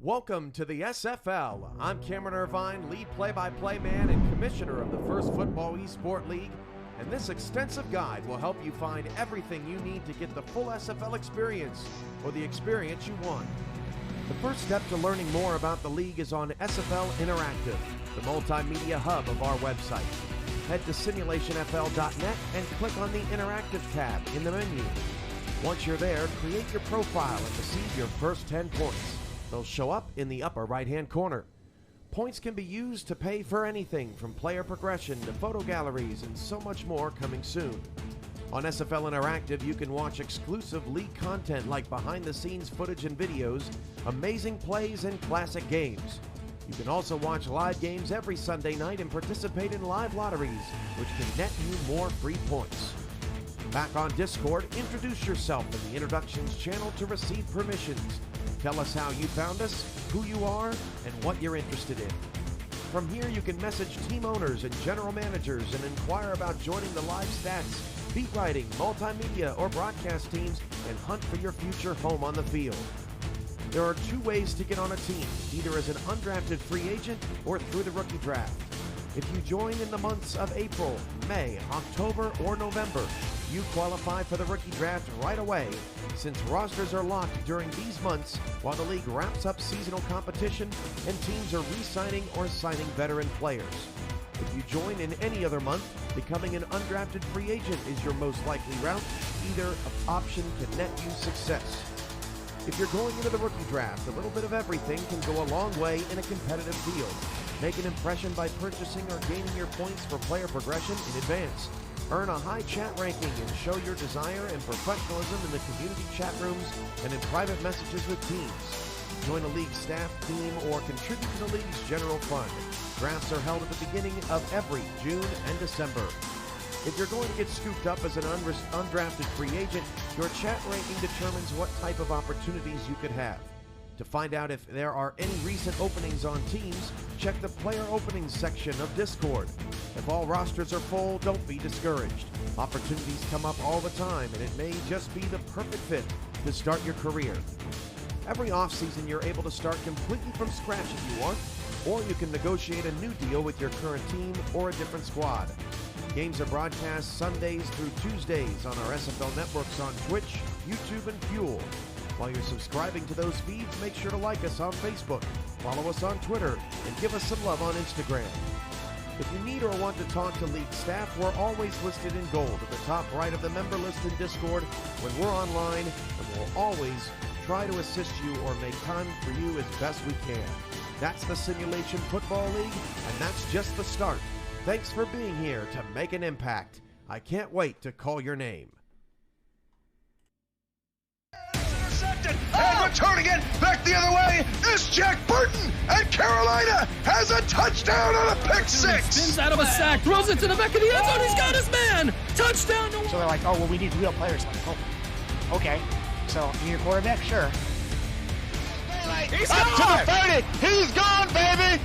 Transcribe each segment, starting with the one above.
Welcome to the SFL. I'm Cameron Irvine, lead play-by-play man and commissioner of the First Football eSport League, and this extensive guide will help you find everything you need to get the full SFL experience, or the experience you want. The first step to learning more about the league is on SFL Interactive, the multimedia hub of our website. Head to simulationfl.net and click on the Interactive tab in the menu. Once you're there, create your profile and receive your first 10 points. They'll show up in the upper right-hand corner. Points can be used to pay for anything from player progression to photo galleries and so much more coming soon. On SFL Interactive, you can watch exclusive league content like behind-the-scenes footage and videos, amazing plays, and classic games. You can also watch live games every Sunday night and participate in live lotteries, which can net you more free points. Back on Discord, introduce yourself in the Introductions channel to receive permissions. Tell us how you found us, who you are, and what you're interested in. From here, you can message team owners and general managers and inquire about joining the live stats, beat writing, multimedia, or broadcast teams and hunt for your future home on the field. There are two ways to get on a team, either as an undrafted free agent or through the rookie draft. If you join in the months of April, May, October, or November, you qualify for the rookie draft right away, since rosters are locked during these months while the league wraps up seasonal competition and teams are re-signing or signing veteran players. If you join in any other month, becoming an undrafted free agent is your most likely route. Either option can net you success. If you're going into the rookie draft, a little bit of everything can go a long way in a competitive field. Make an impression by purchasing or gaining your points for player progression in advance. Earn a high chat ranking and show your desire and professionalism in the community chat rooms and in private messages with teams. Join a league staff, team, or contribute to the league's general fund. Drafts are held at the beginning of every June and December. If you're going to get scooped up as an undrafted free agent, your chat ranking determines what type of opportunities you could have. To find out if there are any recent openings on teams, check the player openings section of Discord. If all rosters are full, don't be discouraged. Opportunities come up all the time, and it may just be the perfect fit to start your career. Every offseason, you're able to start completely from scratch if you want, or you can negotiate a new deal with your current team or a different squad. Games are broadcast Sundays through Tuesdays on our SFL networks on Twitch, YouTube, and Fuel. While you're subscribing to those feeds, make sure to like us on Facebook, follow us on Twitter, and give us some love on Instagram. If you need or want to talk to league staff, we're always listed in gold at the top right of the member list in Discord when we're online, and we'll always try to assist you or make time for you as best we can. That's the Simulation Football League, and that's just the start. Thanks for being here to make an impact. I can't wait to call your name. And returning it back the other way is Jack Burton, and Carolina has a touchdown on a pick six. Spins out of a sack, throws it to the back of the end zone. He's got his man. Touchdown. So they're like, oh, well, we need real players. Like, oh, okay. So you need a quarterback? Sure. He's up to the 30. He's gone, baby.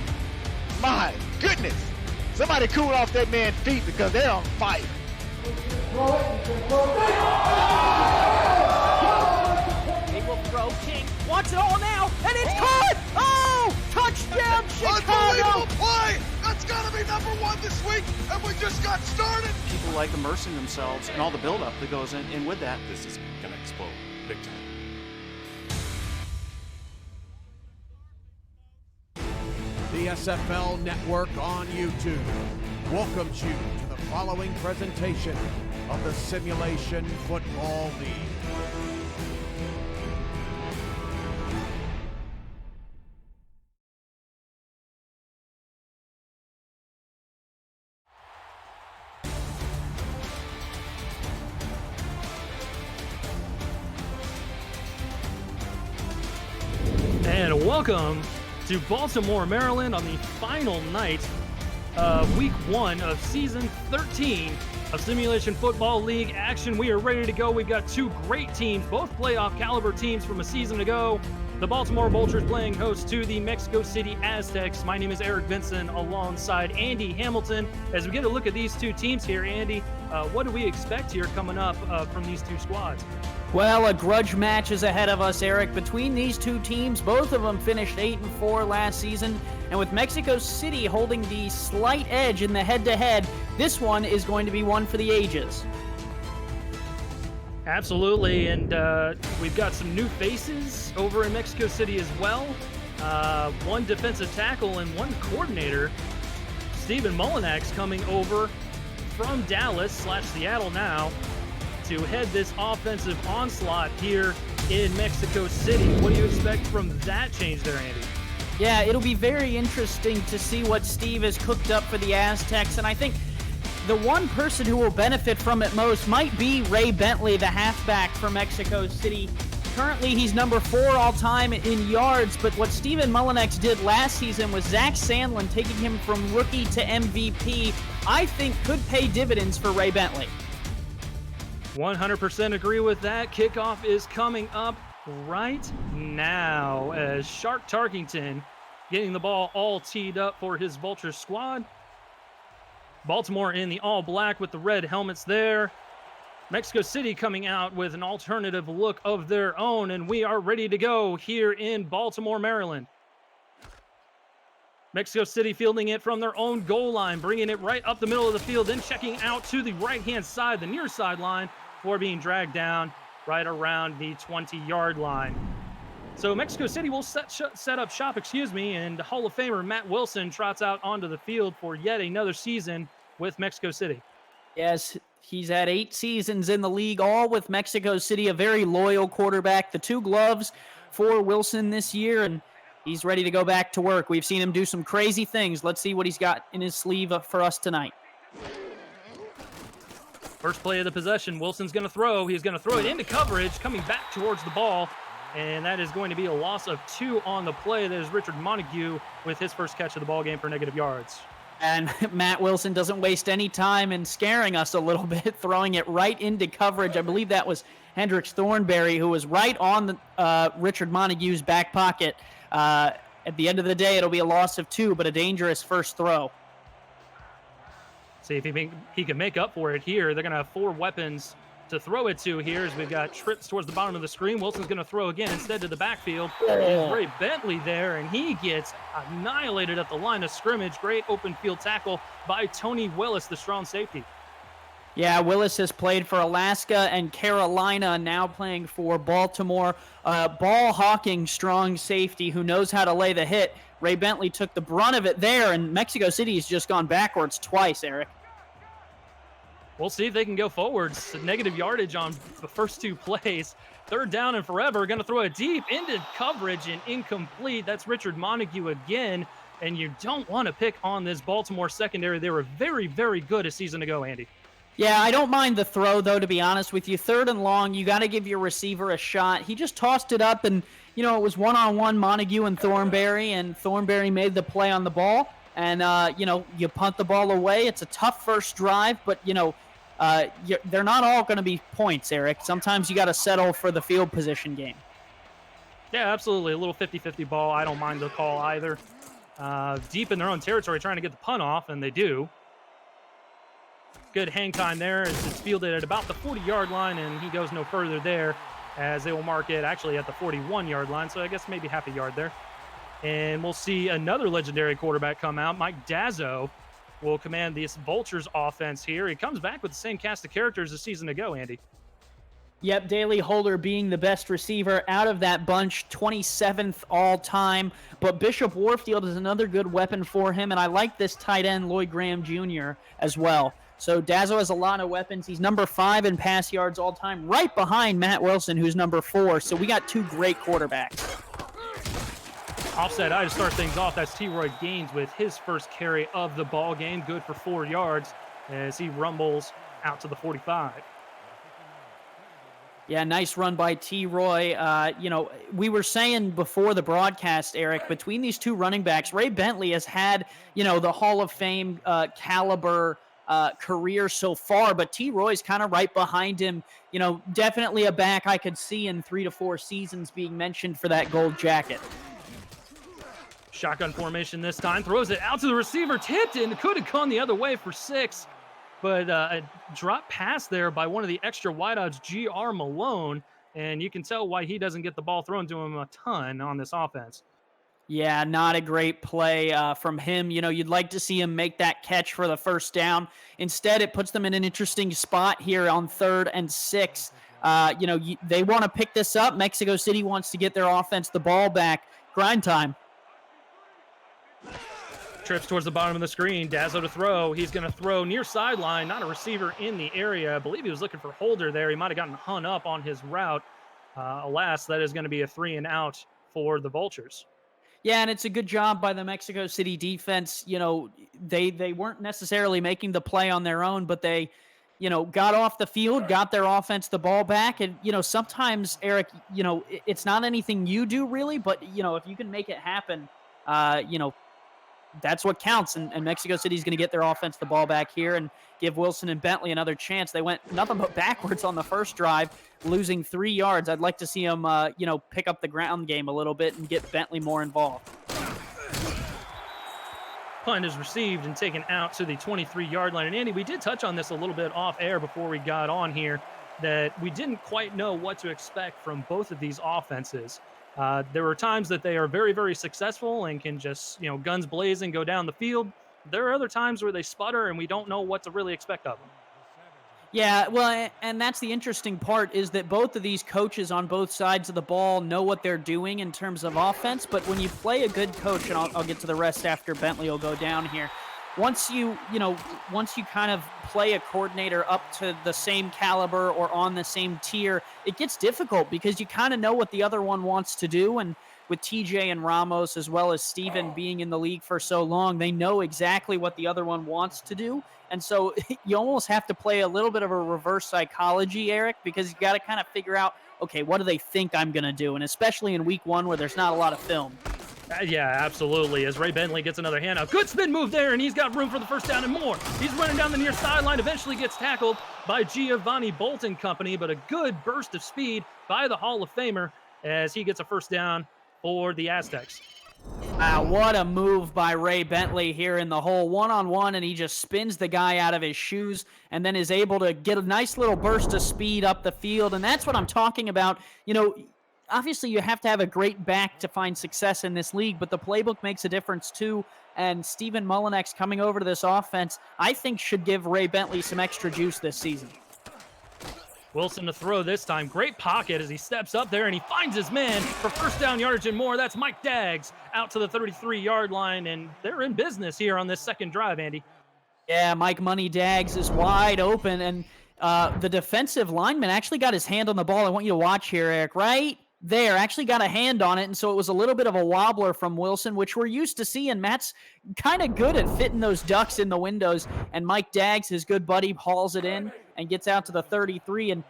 My goodness. Somebody cool off that man's feet because they're on fire. They will throw. King wants it all now, and it's caught! Oh! Touchdown, Chicago! Unbelievable play! That's got to be number one this week, and we just got started. People like immersing themselves and all the buildup that goes in, and with that, this is going to explode big time. The SFL Network on YouTube welcomes you to the following presentation of the Simulation Football League. And welcome to Baltimore, Maryland on the final night of week 1 of season 13 of Simulation Football League action. We are ready to go. We've got two great teams, both playoff caliber teams from a season ago. The Baltimore Vultures playing host to the Mexico City Aztecs. My name is Eric Vinson alongside Andy Hamilton. As we get a look at these two teams here, Andy, what do we expect here coming up from these two squads? Well, a grudge match is ahead of us, Eric. Between these two teams, both of them finished 8-4 last season. And with Mexico City holding the slight edge in the head-to-head, this one is going to be one for the ages. Absolutely, and we've got some new faces over in Mexico City as well. One defensive tackle and one coordinator. Stephen Mullinax coming over from Dallas/Seattle now to head this offensive onslaught here in Mexico City. What do you expect from that change there, Andy? Yeah, it'll be very interesting to see what Steve has cooked up for the Aztecs, and I think the one person who will benefit from it most might be Ray Bentley, the halfback for Mexico City. Currently, he's number 4 all-time in yards, but what Stephen Mullinax did last season was Zach Sandlin taking him from rookie to MVP, I think could pay dividends for Ray Bentley. 100% agree with that. Kickoff is coming up right now as Shark Tarkington getting the ball all teed up for his Vulture squad. Baltimore in the all-black with the red helmets there. Mexico City coming out with an alternative look of their own, and we are ready to go here in Baltimore, Maryland. Mexico City fielding it from their own goal line, bringing it right up the middle of the field, then checking out to the right-hand side, the near sideline, before being dragged down right around the 20-yard line. So Mexico City will set up shop, and Hall of Famer Matt Wilson trots out onto the field for yet another season with Mexico City. Yes, he's had 8 seasons in the league, all with Mexico City, a very loyal quarterback. The 2 gloves for Wilson this year, and he's ready to go back to work. We've seen him do some crazy things. Let's see what he's got in his sleeve for us tonight. First play of the possession, Wilson's going to throw. He's going to throw it into coverage, coming back towards the ball, and that is going to be a loss of 2 on the play. That is Richard Montague with his first catch of the ball game for negative yards. And Matt Wilson doesn't waste any time in scaring us a little bit, throwing it right into coverage. I believe that was Hendricks Thornberry, who was right on the, Richard Montague's back pocket. At the end of the day, it'll be a loss of 2, but a dangerous first throw. See if he can make up for it here. They're going to have 4 weapons to throw it to here as we've got trips towards the bottom of the screen. Wilson's going to throw again instead to the backfield. It's Ray Bentley there, and he gets annihilated at the line of scrimmage. Great open field tackle by Tony Willis, the strong safety. Yeah, Willis has played for Alaska and Carolina, now playing for Baltimore. Ball-hawking strong safety who knows how to lay the hit. Ray Bentley took the brunt of it there, and Mexico City has just gone backwards twice, Eric. We'll see if they can go forwards. Negative yardage on the first 2 plays. 3rd down and forever. Going to throw it deep into coverage and incomplete. That's Richard Montague again. And you don't want to pick on this Baltimore secondary. They were very, very good a season ago, Andy. Yeah, I don't mind the throw, though, to be honest with you. 3rd and long, you got to give your receiver a shot. He just tossed it up, and, it was one-on-one Montague and Thornberry, and Thornberry made the play on the ball. And, you punt the ball away. It's a tough first drive, but, they're not all going to be points, Eric. Sometimes you got to settle for the field position game. Yeah, absolutely. A little 50-50 ball. I don't mind the call either. Deep in their own territory, trying to get the punt off, and they do. Good hang time there as it's fielded at about the 40-yard line, and he goes no further there as they will mark it actually at the 41-yard line, so I guess maybe half a yard there. And we'll see another legendary quarterback come out. Mike Dazzo will command this Vultures offense here. He comes back with the same cast of characters a season ago, Andy. Yep, Daley Holder being the best receiver out of that bunch, 27th all-time. But Bishop Warfield is another good weapon for him, and I like this tight end, Lloyd Graham Jr., as well. So Dazzo has a lot of weapons. He's number 5 in pass yards all-time, right behind Matt Wilson, who's number 4. So we got 2 great quarterbacks. Offset eye to start things off. That's T-Roy Gaines with his first carry of the ball game. Good for 4 yards as he rumbles out to the 45. Yeah, nice run by T-Roy. We were saying before the broadcast, Eric, between these 2 running backs, Ray Bentley has had, the Hall of Fame caliber career so far, but T-Roy's kind of right behind him. Definitely a back I could see in 3 to 4 seasons being mentioned for that gold jacket. Shotgun formation this time. Throws it out to the receiver. Tipped and could have gone the other way for 6. But a drop pass there by one of the extra wideouts, G.R. Malone. and you can tell why he doesn't get the ball thrown to him a ton on this offense. Yeah, not a great play from him. You know, you'd like to see him make that catch for the first down. Instead, it puts them in an interesting spot here on 3rd and 6. They want to pick this up. Mexico City wants to get their offense the ball back. Grind time. Trips towards the bottom of the screen. Dazzo to throw. He's going to throw near sideline. Not a receiver in the area. I believe he was looking for Holder there. He might have gotten hung up on his route. Alas, that is going to be a 3 and out for the Vultures. Yeah, and it's a good job by the Mexico City defense. You know, they weren't necessarily making the play on their own, but they, got off the field, got their offense the ball back. And, sometimes, Eric, it's not anything you do really, but, if you can make it happen, that's what counts. And Mexico City's going to get their offense the ball back here and give Wilson and Bentley another chance. They went nothing but backwards on the first drive, losing 3 yards. I'd like to see them, pick up the ground game a little bit and get Bentley more involved. Punt is received and taken out to the 23-yard line. And Andy, we did touch on this a little bit off air before we got on here, that we didn't quite know what to expect from both of these offenses. There were times that they are very, very successful and can just, guns blazing, go down the field. There are other times where they sputter and we don't know what to really expect of them. Yeah, well, and that's the interesting part is that both of these coaches on both sides of the ball know what they're doing in terms of offense. But when you play a good coach, and I'll get to the rest after Bentley will go down here. Once you kind of play a coordinator up to the same caliber or on the same tier, it gets difficult because you kind of know what the other one wants to do. And with TJ and Ramos, as well as Steven being in the league for so long, they know exactly what the other one wants to do. And so you almost have to play a little bit of a reverse psychology, Eric, because you got to kind of figure out, okay, what do they think I'm going to do? And especially in week 1 where there's not a lot of film. Yeah, absolutely. As Ray Bentley gets another handout. Good spin move there, and he's got room for the first down and more. He's running down the near sideline, eventually gets tackled by Giovanni Bolton Company, but a good burst of speed by the Hall of Famer as he gets a first down for the Aztecs. Wow, what a move by Ray Bentley here in the hole. One-on-one, and he just spins the guy out of his shoes and then is able to get a nice little burst of speed up the field, and that's what I'm talking about. Obviously, you have to have a great back to find success in this league, but the playbook makes a difference too. And Stephen Mullinex coming over to this offense, I think should give Ray Bentley some extra juice this season. Wilson to throw this time. Great pocket as he steps up there and he finds his man for first down yardage and more. That's Mike Daggs out to the 33-yard line, and they're in business here on this second drive, Andy. Yeah, Mike Money Daggs is wide open, and the defensive lineman actually got his hand on the ball. I want you to watch here, Eric, right there, actually got a hand on it, and so it was a little bit of a wobbler from Wilson, which we're used to seeing. Matt's kind of good at fitting those ducks in the windows, and Mike Daggs, his good buddy, hauls it in and gets out to the 33, and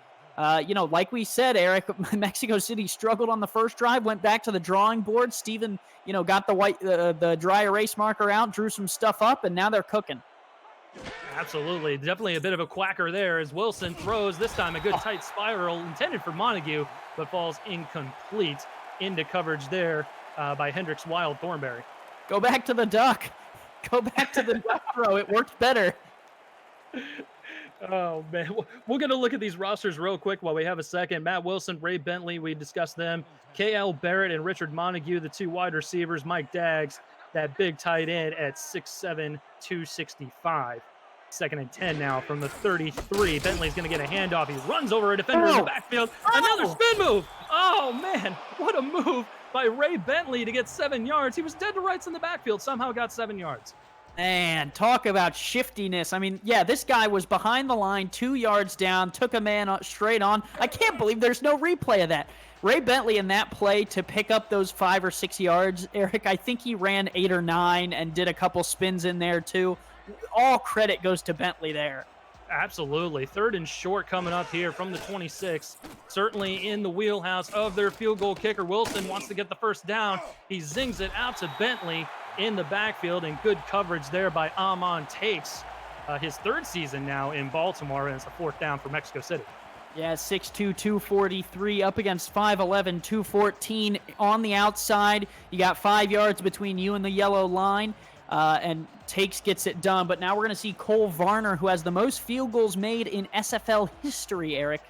like we said, Eric, Mexico City struggled on the first drive, went back to the drawing board. Steven, got the dry erase marker out, drew some stuff up, and now they're cooking. Absolutely. Definitely a bit of a quacker there as Wilson throws, this time a good tight spiral intended for Montague, but falls incomplete into coverage there by Hendricks Wild Thornberry. Go back to the duck. Go back to the duck throw. It worked better. Oh, man. We're going to look at these rosters real quick while we have a second. Matt Wilson, Ray Bentley, we discussed them. K.L. Barrett and Richard Montague, the 2 wide receivers. Mike Daggs, that big tight end at 6'7", 265. Second and 10 now from the 33. Bentley's going to get a handoff. He runs over a defender in the backfield. Another spin move. Oh, man. What a move by Ray Bentley to get 7 yards. He was dead to rights in the backfield. Somehow got 7 yards. Man, talk about shiftiness. I mean, yeah, this guy was behind the line, 2 yards down, took a man straight on. I can't believe there's no replay of that. Ray Bentley in that play to pick up those 5 or 6 yards, Eric, I think he ran 8 or 9 and did a couple spins in there too. All credit goes to Bentley there. Absolutely. 3rd and short coming up here from the 26. Certainly in the wheelhouse of their field goal kicker. Wilson wants to get the first down. He zings it out to Bentley in the backfield, and good coverage there by Amon Takes. His 3rd season now in Baltimore, and it's a 4th down for Mexico City. Yeah, 6'2", 243 up against 5'11", 214 on the outside. You got 5 yards between you and the yellow line. And Takes gets it done. But now we're going to see Cole Varner, who has the most field goals made in SFL history, Eric.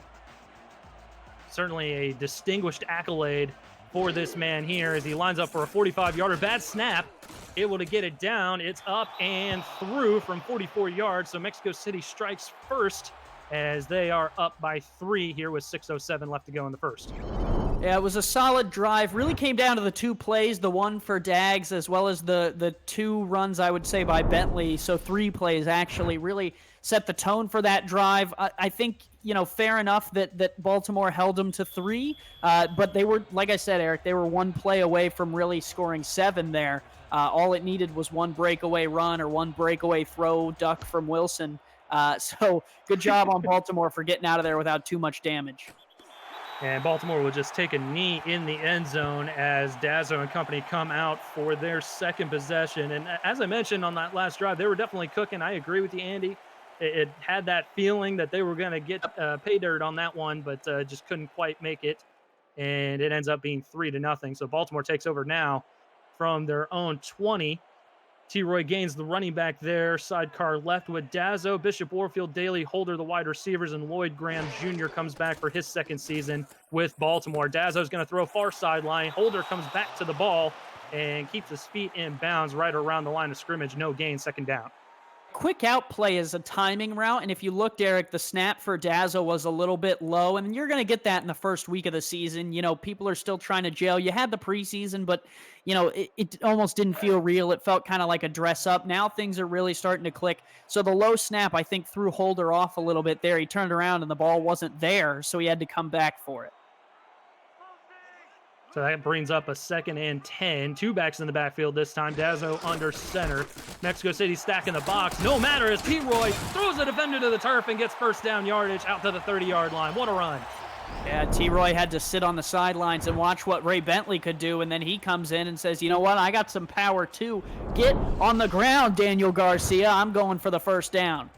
certainly a distinguished accolade for this man here as he lines up for a 45-yarder. Bad snap, able to get it down. It's up and through from 44 yards. So Mexico City strikes first as they are up by 3 here with 6:07 left to go in the first. Yeah, it was a solid drive. Really came down to the 2 plays, the one for Dags as well as the 2 runs, I would say, by Bentley. So 3 plays actually really set the tone for that drive. I think, fair enough that Baltimore held them to 3, but they were, like I said, Eric, they were 1 play away from really scoring 7 there. All it needed was 1 breakaway run or 1 breakaway throw, duck from Wilson. So good job on Baltimore for getting out of there without too much damage. And Baltimore will just take a knee in the end zone as Dazzo and company come out for their second possession. And as I mentioned on that last drive, they were definitely cooking. I agree with you, Andy. It had that feeling that they were going to get pay dirt on that one, but just couldn't quite make it. And it ends up being 3-0. So Baltimore takes over now from their own 20. T-Roy gains the running back there. Sidecar left with Dazzo, Bishop Warfield, Daly Holder, the wide receivers, and Lloyd Graham Jr. comes back for his second season with Baltimore. Dazzo's going to throw far sideline. Holder comes back to the ball and keeps his feet in bounds right around the line of scrimmage. No gain, second down. Quick out play is a timing route, and if you look, Derek, the snap for Dazzo was a little bit low, and you're going to get that in the first week of the season. People are still trying to gel. You had the preseason, but, it almost didn't feel real. It felt kind of like a dress up. Now things are really starting to click. So the low snap, I think, threw Holder off a little bit there. He turned around, and the ball wasn't there, so he had to come back for it. So that brings up a 2nd and 10. 2 backs in the backfield this time. Dazzo under center. Mexico City stacking the box. No matter as T-Roy throws the defender to the turf and gets first down yardage out to the 30-yard line. What a run. Yeah, T-Roy had to sit on the sidelines and watch what Ray Bentley could do, and then he comes in and says, you know what, I got some power too. Get on the ground, Daniel Garcia. I'm going for the first down.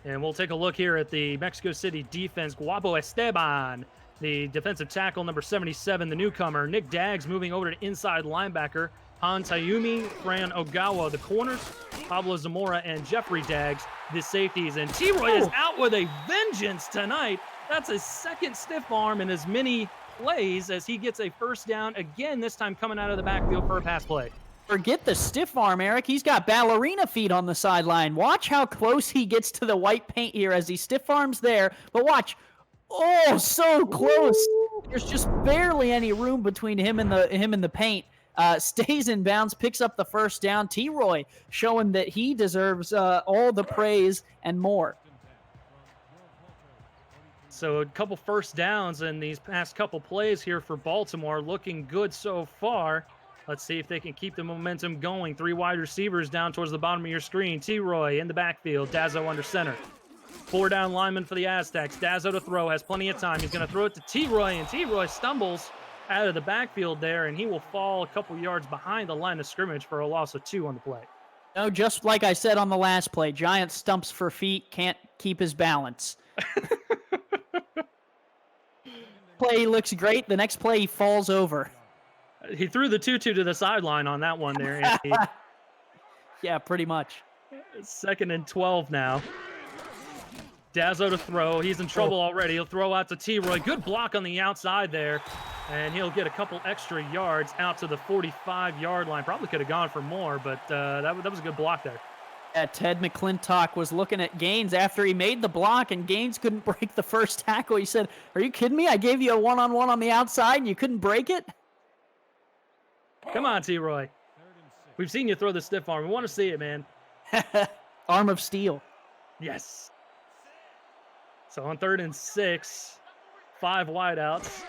And we'll take a look here at the Mexico City defense. Guapo Esteban, the defensive tackle, number 77, the newcomer. Nick Daggs moving over to inside linebacker. Han Tayumi, Fran Ogawa, the corners. Pablo Zamora and Jeffrey Daggs, the safeties. And T-Roy is out with a vengeance tonight. That's his 2nd stiff arm in as many plays as he gets a first down again, this time coming out of the backfield for a pass play. Forget the stiff arm, Eric. He's got ballerina feet on the sideline. Watch how close he gets to the white paint here as he stiff arms there. But watch. Oh, so close. There's just barely any room between him and the paint. Stays in bounds, picks up the first down. T-Roy showing that he deserves all the praise and more. So a couple first downs in these past couple plays here for Baltimore. Looking good so far. Let's see if they can keep the momentum going. 3 wide receivers down towards the bottom of your screen. T-Roy in the backfield. Dazzo under center. 4 down lineman for the Aztecs. Dazzo to throw. Has plenty of time. He's going to throw it to T-Roy, and T-Roy stumbles out of the backfield there, and he will fall a couple yards behind the line of scrimmage for a loss of 2 on the play. No, just like I said on the last play, Giant stumps for feet, can't keep his balance. Play looks great. The next play, he falls over. He threw the 2-2 to the sideline on that one there, Andy. Yeah, pretty much. 2nd and 12 now. Dazzo to throw. He's in trouble already. He'll throw out to T-Roy. Good block on the outside there. And he'll get a couple extra yards out to the 45-yard line. Probably could have gone for more, but that was a good block there. Yeah, Ted McClintock was looking at Gaines after he made the block, and Gaines couldn't break the first tackle. He said, are you kidding me? I gave you a one-on-one on the outside, and you couldn't break it? Come on, T-Roy. We've seen you throw the stiff arm. We want to see it, man. Arm of steel. Yes. So on 3rd and 6, 5 wideouts.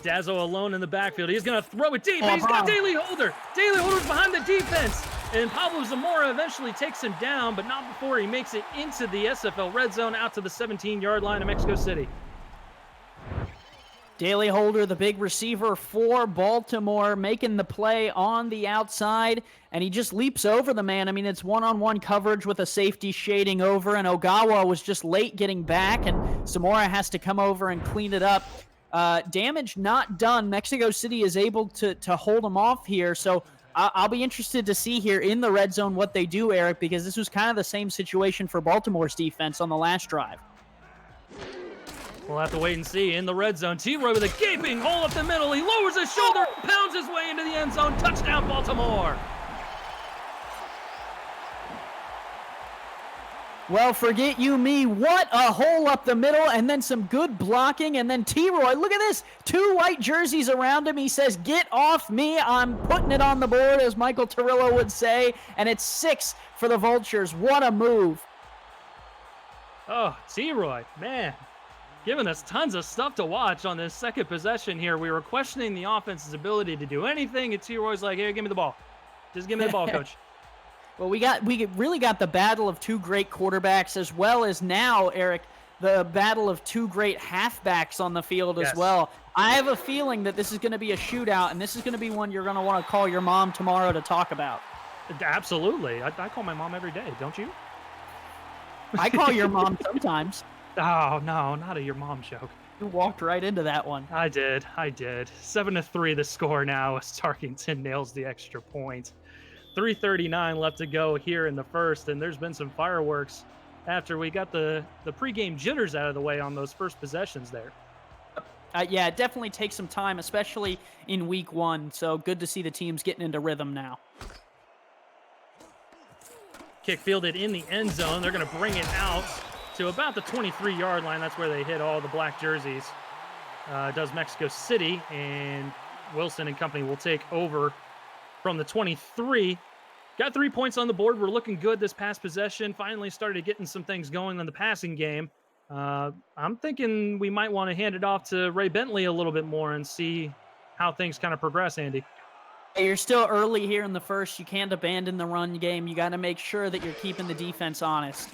Dazzo alone in the backfield. He's going to throw it deep. He's got Daly Holder. Daly Holder's behind the defense. And Pablo Zamora eventually takes him down, but not before he makes it into the SFL red zone out to the 17-yard line of Mexico City. Daly Holder, the big receiver for Baltimore, making the play on the outside, and he just leaps over the man. I mean, it's one-on-one coverage with a safety shading over, and Ogawa was just late getting back, and Zamora has to come over and clean it up. Damage not done. Mexico City is able to hold him off here, so I'll be interested to see here in the red zone what they do, Eric, because this was kind of the same situation for Baltimore's defense on the last drive. We'll have to wait and see. In the red zone, T-Roy with a gaping hole up the middle. He lowers his shoulder, pounds his way into the end zone. Touchdown, Baltimore. Well, forget you me. What a hole up the middle, and then some good blocking, and then T-Roy, look at this. 2 white jerseys around him. He says, get off me. I'm putting it on the board, as Michael Torillo would say, and it's 6 for the Vultures. What a move. Oh, T-Roy, man, giving us tons of stuff to watch on this second possession here. We were questioning the offense's ability to do anything, and T-Roy's like, here, give me the ball. Just give me the ball, coach. Well, we really got the battle of 2 great quarterbacks, as well as now, Eric, the battle of 2 great halfbacks on the field as well. I have a feeling that this is going to be a shootout, and this is going to be one you're going to want to call your mom tomorrow to talk about. Absolutely. I call my mom every day, don't you? I call your mom sometimes. Oh, no, not a your mom joke. You walked right into that one. I did. 7-3 the score now as Tarkington nails the extra point. 3:39 left to go here in the first, and there's been some fireworks after we got the pregame jitters out of the way on those first possessions there. Yeah, it definitely takes some time, especially in week 1, so good to see the teams getting into rhythm now. Kick fielded in the end zone. They're going to bring it out to about the 23-yard line. That's where they hit all the black jerseys. Does Mexico City, and Wilson and company will take over from the 23. Got 3 points on the board. We're looking good this past possession. Finally started getting some things going in the passing game. I'm thinking we might want to hand it off to Ray Bentley a little bit more and see how things kind of progress, Andy. Hey, you're still early here in the first. You can't abandon the run game. You got to make sure that you're keeping the defense honest.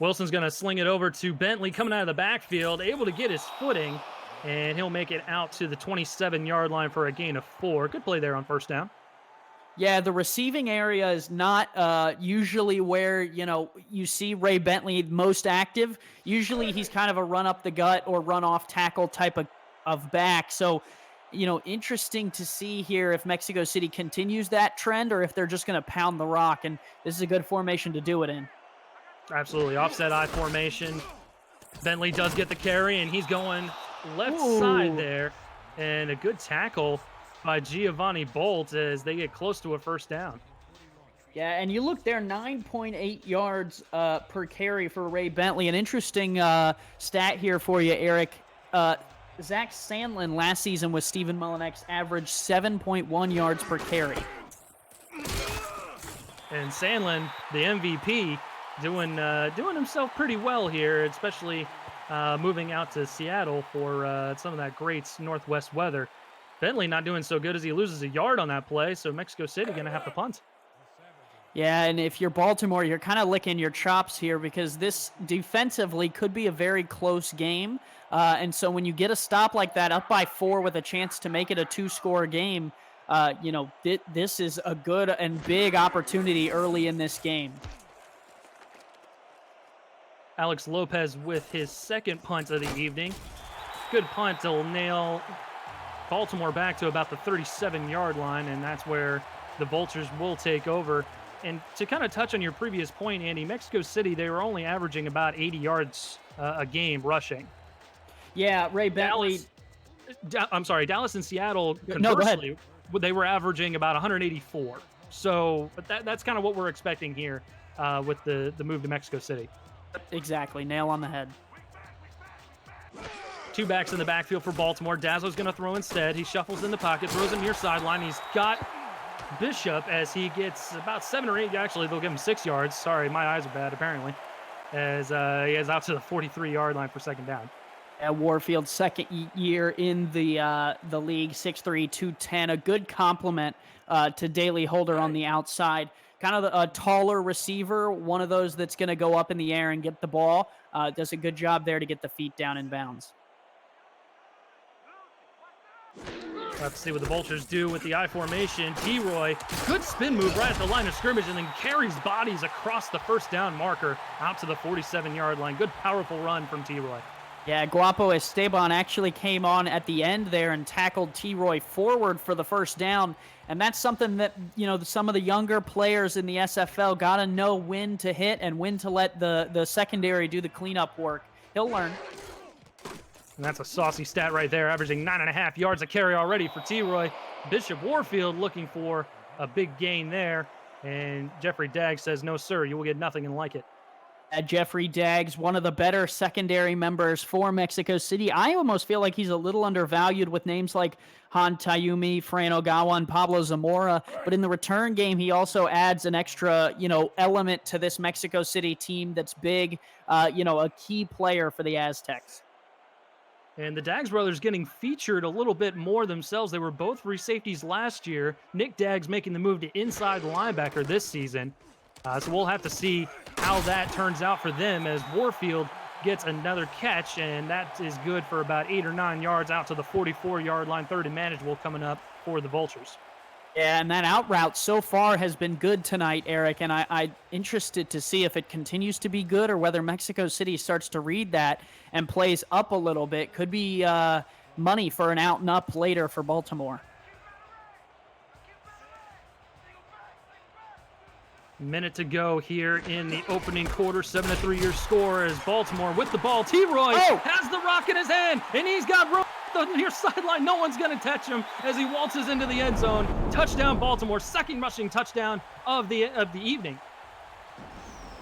Wilson's going to sling it over to Bentley coming out of the backfield, able to get his footing, and he'll make it out to the 27-yard line for a gain of 4. Good play there on first down. Yeah, the receiving area is not usually where, you see Ray Bentley most active. Usually he's kind of a run up the gut or run off tackle type of back. So, interesting to see here if Mexico City continues that trend or if they're just going to pound the rock. And this is a good formation to do it in. Absolutely. Offset I formation. Bentley does get the carry, and he's going left side there. And a good tackle by Giovanni Bolt as they get close to a first down. Yeah, and you look there, 9.8 yards per carry for Ray Bentley. An interesting stat here for you, Eric. Zach Sandlin last season with Stephen Mullinex averaged 7.1 yards per carry. And Sandlin, the MVP, doing himself pretty well here, especially moving out to Seattle for some of that great northwest weather. Bentley not doing so good as he loses a yard on that play, so Mexico City going to have to punt. Yeah, and if you're Baltimore, you're kind of licking your chops here because this defensively could be a very close game. And so when you get a stop like that, up by 4 with a chance to make it a 2-score game, this is a good and big opportunity early in this game. Alex Lopez with his second punt of the evening. Good punt will nail Baltimore back to about the 37-yard line, and that's where the Vultures will take over. And to kind of touch on your previous point, Andy, Mexico City, they were only averaging about 80 yards a game rushing. Yeah, Ray Bentley. Dallas and Seattle, conversely, no, go ahead. They were averaging about 184. So but that's kind of what we're expecting here with the move to Mexico City. Exactly. Nail on the head. 2 backs in the backfield for Baltimore. Dazzler's going to throw instead. He shuffles in the pocket, throws him near sideline. He's got Bishop as he gets about 7 or 8. Actually, they'll give him 6 yards. Sorry, my eyes are bad, apparently. As he is out to the 43-yard line for second down. Warfield's second year in the league, 6'3", 210. A good compliment to Daley Holder on the outside. Kind of a taller receiver, one of those that's going to go up in the air and get the ball. Does a good job there to get the feet down in bounds. Let's see what the Vultures do with the I formation. T-Roy, good spin move right at the line of scrimmage and then carries bodies across the first down marker out to the 47-yard line. Good, powerful run from T-Roy. Yeah, Guapo Esteban actually came on at the end there and tackled T-Roy forward for the first down. And that's something that, some of the younger players in the SFL got to know when to hit and when to let the secondary do the cleanup work. He'll learn. And that's a saucy stat right there, averaging 9.5 yards a carry already for T-Roy. Bishop Warfield looking for a big gain there. And Jeffrey Dagg says, no, sir, you will get nothing and like it. Jeffrey Daggs, one of the better secondary members for Mexico City. I almost feel like he's a little undervalued with names like Han Tayumi, Fran Ogawa, and Pablo Zamora. But in the return game, he also adds an extra, element to this Mexico City team that's big, a key player for the Aztecs. And the Daggs brothers getting featured a little bit more themselves. They were both free safeties last year. Nick Daggs making the move to inside linebacker this season. So we'll have to see how that turns out for them as Warfield gets another catch, and that is good for about 8 or 9 yards out to the 44-yard line. Third and manageable coming up for the Vultures. Yeah, and that out route so far has been good tonight, Eric, and I'm interested to see if it continues to be good or whether Mexico City starts to read that and plays up a little bit. Could be money for an out and up later for Baltimore. Minute to go here in the opening quarter. 7-3 your score as Baltimore with the ball. T-Roy has the rock in his hand, and he's got room on the near sideline. No one's going to touch him as he waltzes into the end zone. Touchdown Baltimore, second rushing touchdown of the evening.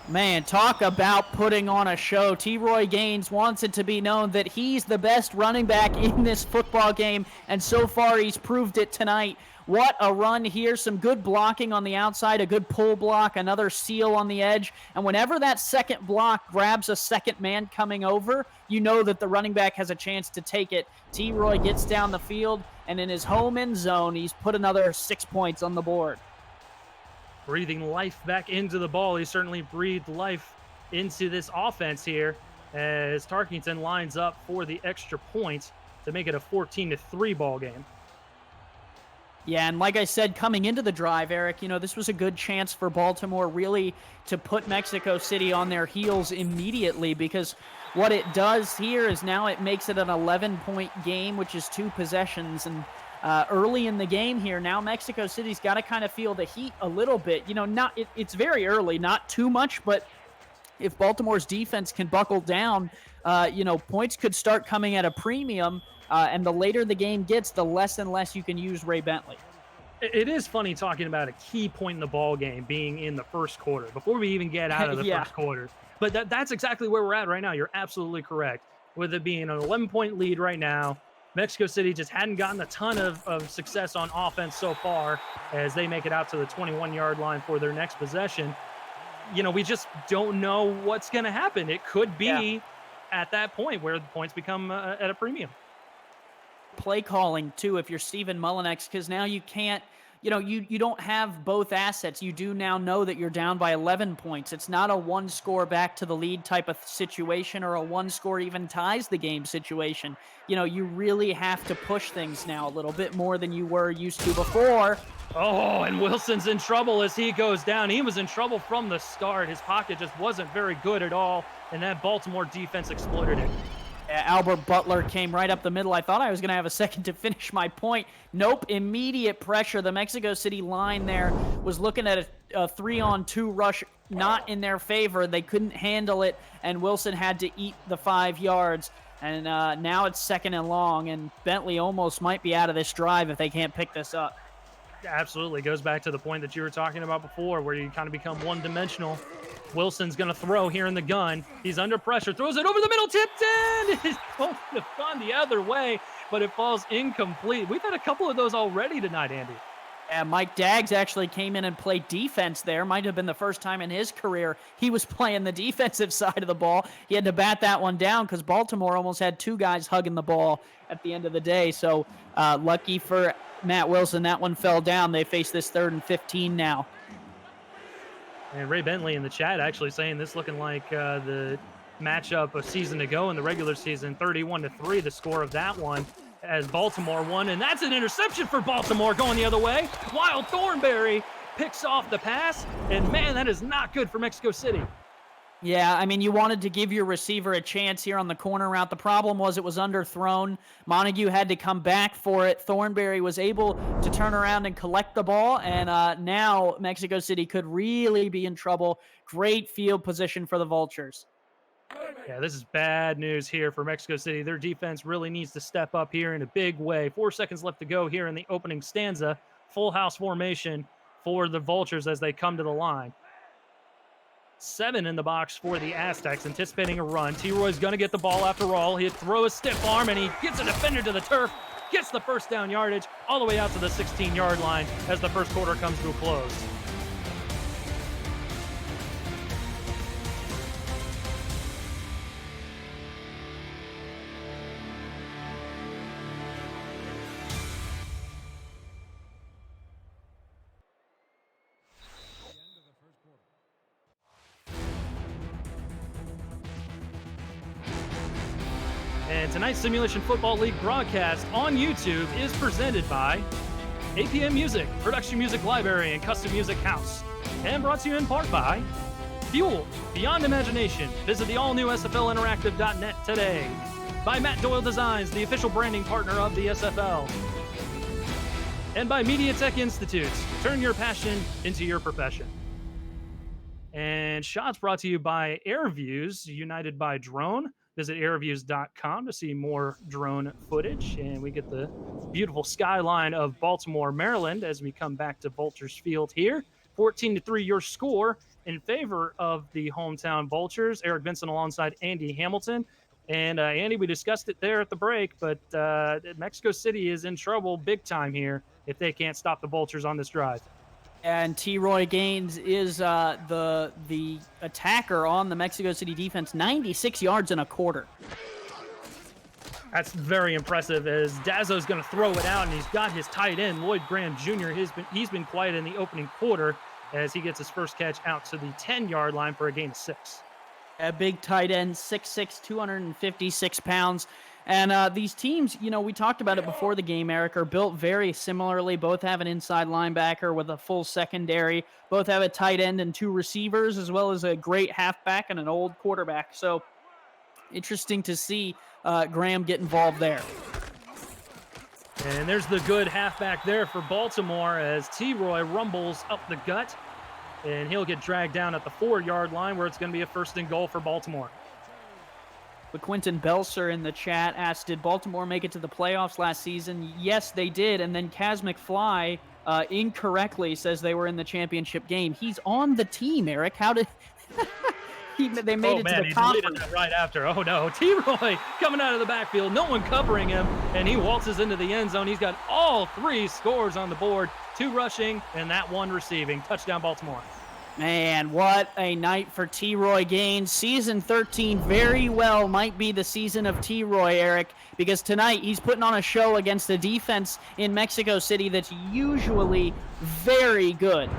Man, talk about putting on a show. T-Roy Gaines wants it to be known that he's the best running back in this football game, and so far he's proved it tonight. What a run here. Some good blocking on the outside, a good pull block, another seal on the edge. And whenever that second block grabs a second man coming over, you know that the running back has a chance to take it. T-Roy gets down the field, and in his home end zone, he's put another 6 points on the board. Breathing life back into the ball. He certainly breathed life into this offense here as Tarkington lines up for the extra point to make it a 14-3 ball game. Yeah, and like I said, coming into the drive, Eric, this was a good chance for Baltimore really to put Mexico City on their heels immediately, because what it does here is now it makes it an 11-point game, which is 2 possessions. And early in the game here, now Mexico City's got to kind of feel the heat a little bit. It's very early, not too much, but if Baltimore's defense can buckle down, points could start coming at a premium. And the later the game gets, the less and less you can use Ray Bentley. It is funny talking about a key point in the ball game being in the first quarter before we even get out of the first quarter. But that's exactly where we're at right now. You're absolutely correct. With it being an 11-point lead right now, Mexico City just hadn't gotten a ton of success on offense so far as they make it out to the 21-yard line for their next possession. We just don't know what's going to happen. It could be at that point where the points become at a premium. Play calling too if you're Stephen Mullinex, because now you can't, you don't have both assets. You do now know that you're down by 11 points. It's not a one score back to the lead type of situation or a one score even ties the game situation. You really have to push things now a little bit more than you were used to before. Oh, and Wilson's in trouble as he goes down. He was in trouble from the start. His pocket just wasn't very good at all, and that Baltimore defense exploited it. Albert Butler came right up the middle. I thought I was going to have a second to finish my point. Nope, immediate pressure. The Mexico City line there was looking at a 3-on-2 rush, not in their favor. They couldn't handle it, and Wilson had to eat the 5 yards. And now it's second and long, and Bentley almost might be out of this drive if they can't pick this up. Absolutely. Goes back to the point that you were talking about before where you kind of become one-dimensional. Wilson's going to throw here in the gun. He's under pressure. Throws it over the middle. Tipped in. It's going to have gone the other way, but it falls incomplete. We've had a couple of those already tonight, Andy. Yeah, Mike Daggs actually came in and played defense there. Might have been the first time in his career he was playing the defensive side of the ball. He had to bat that one down because Baltimore almost had 2 guys hugging the ball at the end of the day. So lucky for Matt Wilson, that one fell down. They face this 3rd and 15 now. And Ray Bentley in the chat actually saying this looking like the matchup a season ago in the regular season, 31-3, the score of that one as Baltimore won. And that's an interception for Baltimore going the other way. While Thornberry picks off the pass. And man, that is not good for Mexico City. Yeah, I mean, you wanted to give your receiver a chance here on the corner route. The problem was it was underthrown. Montague had to come back for it. Thornberry was able to turn around and collect the ball, and now Mexico City could really be in trouble. Great field position for the Vultures. Yeah, this is bad news here for Mexico City. Their defense really needs to step up here in a big way. 4 seconds left to go here in the opening stanza. Full house formation for the Vultures as they come to the line. 7 in the box for the Aztecs, anticipating a run. T-Roy's going to get the ball after all. He'll throw a stiff arm, and he gets a defender to the turf, gets the first down yardage all the way out to the 16-yard line as the first quarter comes to a close. And tonight's Simulation Football League broadcast on YouTube is presented by APM Music, Production Music Library and Custom Music House, and brought to you in part by Fuel Beyond Imagination. Visit the all-new SFLinteractive.net today. By Matt Doyle Designs, the official branding partner of the SFL. And by Media Tech Institutes. Turn your passion into your profession. And shots brought to you by AirViews, united by drone. Visit airviews.com to see more drone footage. And we get the beautiful skyline of Baltimore, Maryland as we come back to Vultures Field here. 14-3 your score in favor of the hometown Vultures. Eric Vincent alongside Andy Hamilton. And Andy, we discussed it there at the break, but Mexico City is in trouble big time here if they can't stop the Vultures on this drive. And T-Roy Gaines is the attacker on the Mexico City defense, 96 yards in a quarter. That's very impressive as Dazzo's going to throw it out, and he's got his tight end, Lloyd Graham Jr. He's been quiet in the opening quarter as he gets his first catch out to the 10-yard line for a gain of 6. A big tight end, 6'6", 256 pounds. And these teams, you know, we talked about it before the game, Eric, are built very similarly. Both have an inside linebacker with a full secondary. Both have a tight end and 2 receivers, as well as a great halfback and an old quarterback. So interesting to see Graham get involved there. And there's the good halfback there for Baltimore as T-Roy rumbles up the gut. And he'll get dragged down at the 4-yard line where it's going to be a 1st and goal for Baltimore. But Quentin Belser in the chat asked, did Baltimore make it to the playoffs last season? Yes, they did. And then Kaz McFly incorrectly says they were in the championship game. He's on the team, Eric. How did they made it to the conference? That right after. Oh, no. T-Roy coming out of the backfield. No one covering him, and he waltzes into the end zone. He's got all 3 scores on the board, 2 rushing and that 1 receiving. Touchdown, Baltimore. Man, what a night for T-Roy Gaines. Season 13 very well might be the season of T-Roy, Eric, because tonight he's putting on a show against a defense in Mexico City that's usually very good.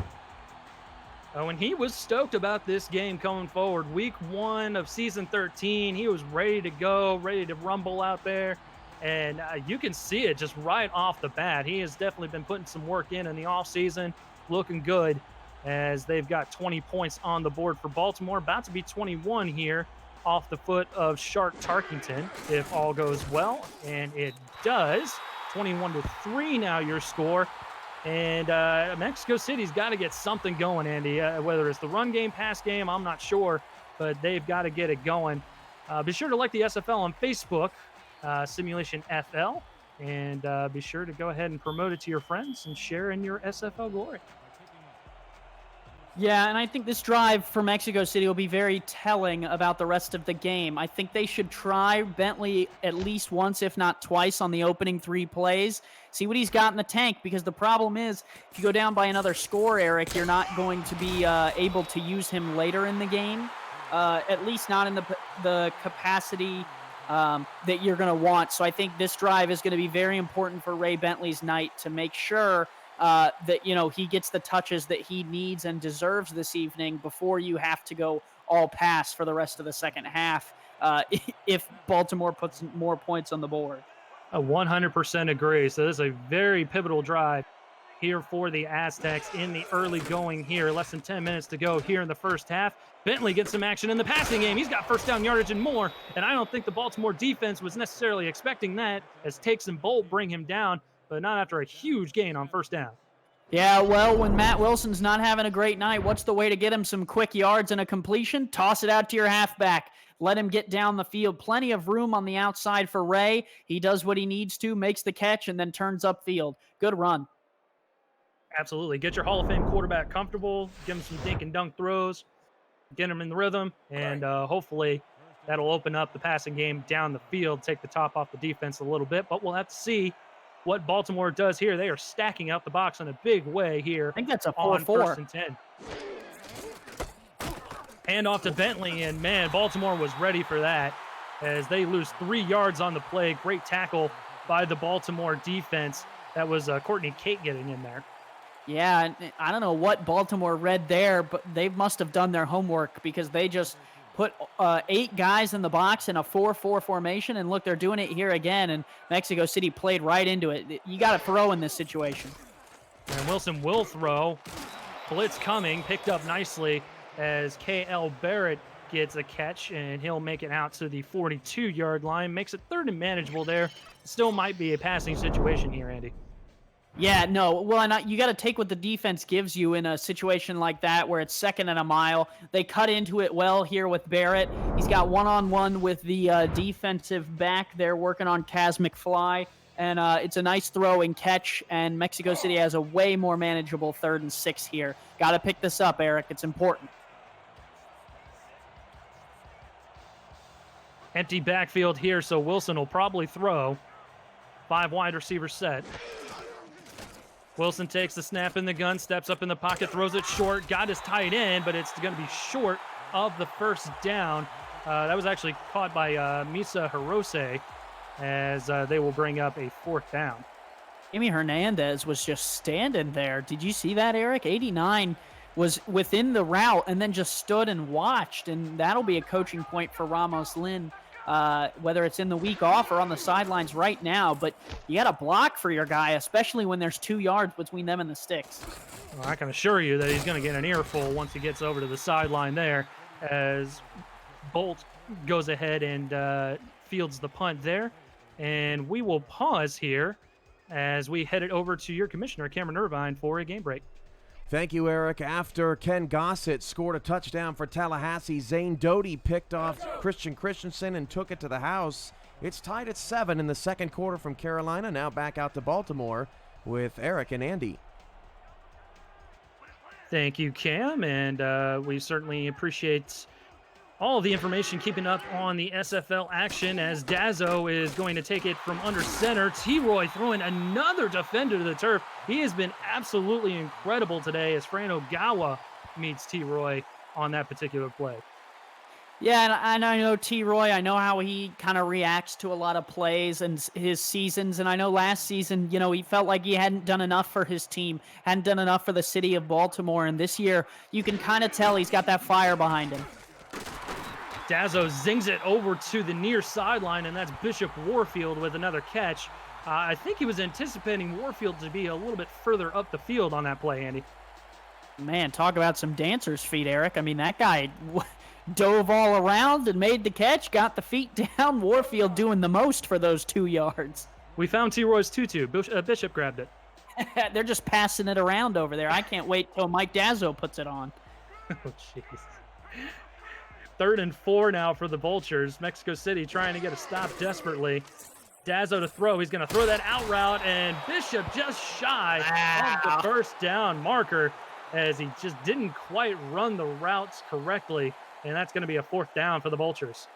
Oh, and he was stoked about this game coming forward. Week 1 of season 13, he was ready to go, ready to rumble out there. And you can see it just right off the bat. He has definitely been putting some work in the offseason, looking good, as they've got 20 points on the board for Baltimore, about to be 21 here off the foot of Shark Tarkington, if all goes well, and it does. 21-3 now your score, and Mexico City's got to get something going, Andy, whether it's the run game, pass game, I'm not sure, but they've got to get it going. Be sure to like the SFL on Facebook, Simulation FL, and be sure to go ahead and promote it to your friends and share in your SFL glory. Yeah, and I think this drive for Mexico City will be very telling about the rest of the game. I think they should try Bentley at least once, if not twice, on the opening 3 plays. See what he's got in the tank, because the problem is, if you go down by another score, Eric, you're not going to be able to use him later in the game, at least not in the capacity that you're going to want. So I think this drive is going to be very important for Ray Bentley's night to make sure that, you know, he gets the touches that he needs and deserves this evening before you have to go all pass for the rest of the second half if Baltimore puts more points on the board. I 100% agree. So this is a very pivotal drive here for the Aztecs in the early going here. Less than 10 minutes to go here in the first half. Bentley gets some action in the passing game. He's got first down yardage and more, and I don't think the Baltimore defense was necessarily expecting that, as Takes and Bolt bring him down, but not after a huge gain on first down. Yeah, well, when Matt Wilson's not having a great night, what's the way to get him some quick yards and a completion? Toss it out to your halfback. let him get down the field. Plenty of room on the outside for Ray. He does what he needs to, makes the catch, and then turns upfield. Good run. Absolutely. Get your Hall of Fame quarterback comfortable, give him some dink and dunk throws, get him in the rhythm, and hopefully that'll open up the passing game down the field, take the top off the defense a little bit. But we'll have to see what Baltimore does here. They are stacking out the box in a big way here. I think that's a 4-4. On 1st and 10. Hand off to Bentley, and man, Baltimore was ready for that as they lose 3 yards on the play. Great tackle by the Baltimore defense. That was Courtney Kate getting in there. Yeah, and I don't know what Baltimore read there, but they must have done their homework because they just put 8 guys in the box in a 4-4 formation, and look, they're doing it here again, and Mexico City played right into it. You got to throw in this situation. And Wilson will throw. Blitz coming, picked up nicely as K.L. Barrett gets a catch, and he'll make it out to the 42-yard line. Makes it 3rd and manageable there. Still might be a passing situation here, Andy. Yeah, no. Well, you got to take what the defense gives you in a situation like that where it's 2nd and a mile. They cut into it well here with Barrett. He's got one-on-one with the defensive back there working on Kaz McFly. And it's a nice throw and catch, and Mexico City has a way more manageable 3rd and 6 here. Got to pick this up, Eric. It's important. Empty backfield here, so Wilson will probably throw. 5 wide receiver set. Wilson takes the snap in the gun, steps up in the pocket, throws it short, got his tight end, but it's going to be short of the 1st down. That was actually caught by Misa Hirose as they will bring up a 4th down. Amy Hernandez was just standing there. Did you see that, Eric? 89 was within the route and then just stood and watched, and that'll be a coaching point for Ramos Lynn. Whether it's in the week off or on the sidelines right now, but you got to block for your guy, especially when there's 2 yards between them and the sticks. Well, I can assure you that he's going to get an earful once he gets over to the sideline there as Bolt goes ahead and fields the punt there. And we will pause here as we head it over to your commissioner, Cameron Irvine, for a game break. Thank you, Eric. After Ken Gossett scored a touchdown for Tallahassee, Zane Doty picked off Christian Christensen and took it to the house. It's tied at 7 in the 2nd quarter from Carolina. Now back out to Baltimore with Eric and Andy. Thank you, Cam, and we certainly appreciate all the information keeping up on the SFL action as Dazzo is going to take it from under center. T-Roy throwing another defender to the turf. He has been absolutely incredible today as Fran Ogawa meets T-Roy on that particular play. Yeah, and I know T-Roy. I know how he kind of reacts to a lot of plays and his seasons. And I know last season, he felt like he hadn't done enough for his team, hadn't done enough for the city of Baltimore. And this year, you can kind of tell he's got that fire behind him. Dazzo zings it over to the near sideline, and that's Bishop Warfield with another catch. I think he was anticipating Warfield to be a little bit further up the field on that play, Andy. Man, talk about some dancer's feet, Eric. I mean, that guy dove all around and made the catch, got the feet down. Warfield doing the most for those 2 yards. We found T-Roy's tutu. Bishop grabbed it. They're just passing it around over there. I can't wait till Mike Dazzo puts it on. Oh, jeez. 3rd and 4 now for the Vultures. Mexico City trying to get a stop desperately. Dazzo to throw. He's going to throw that out route, and Bishop just shy of the 1st down marker as he just didn't quite run the routes correctly, and that's going to be a 4th down for the Vultures.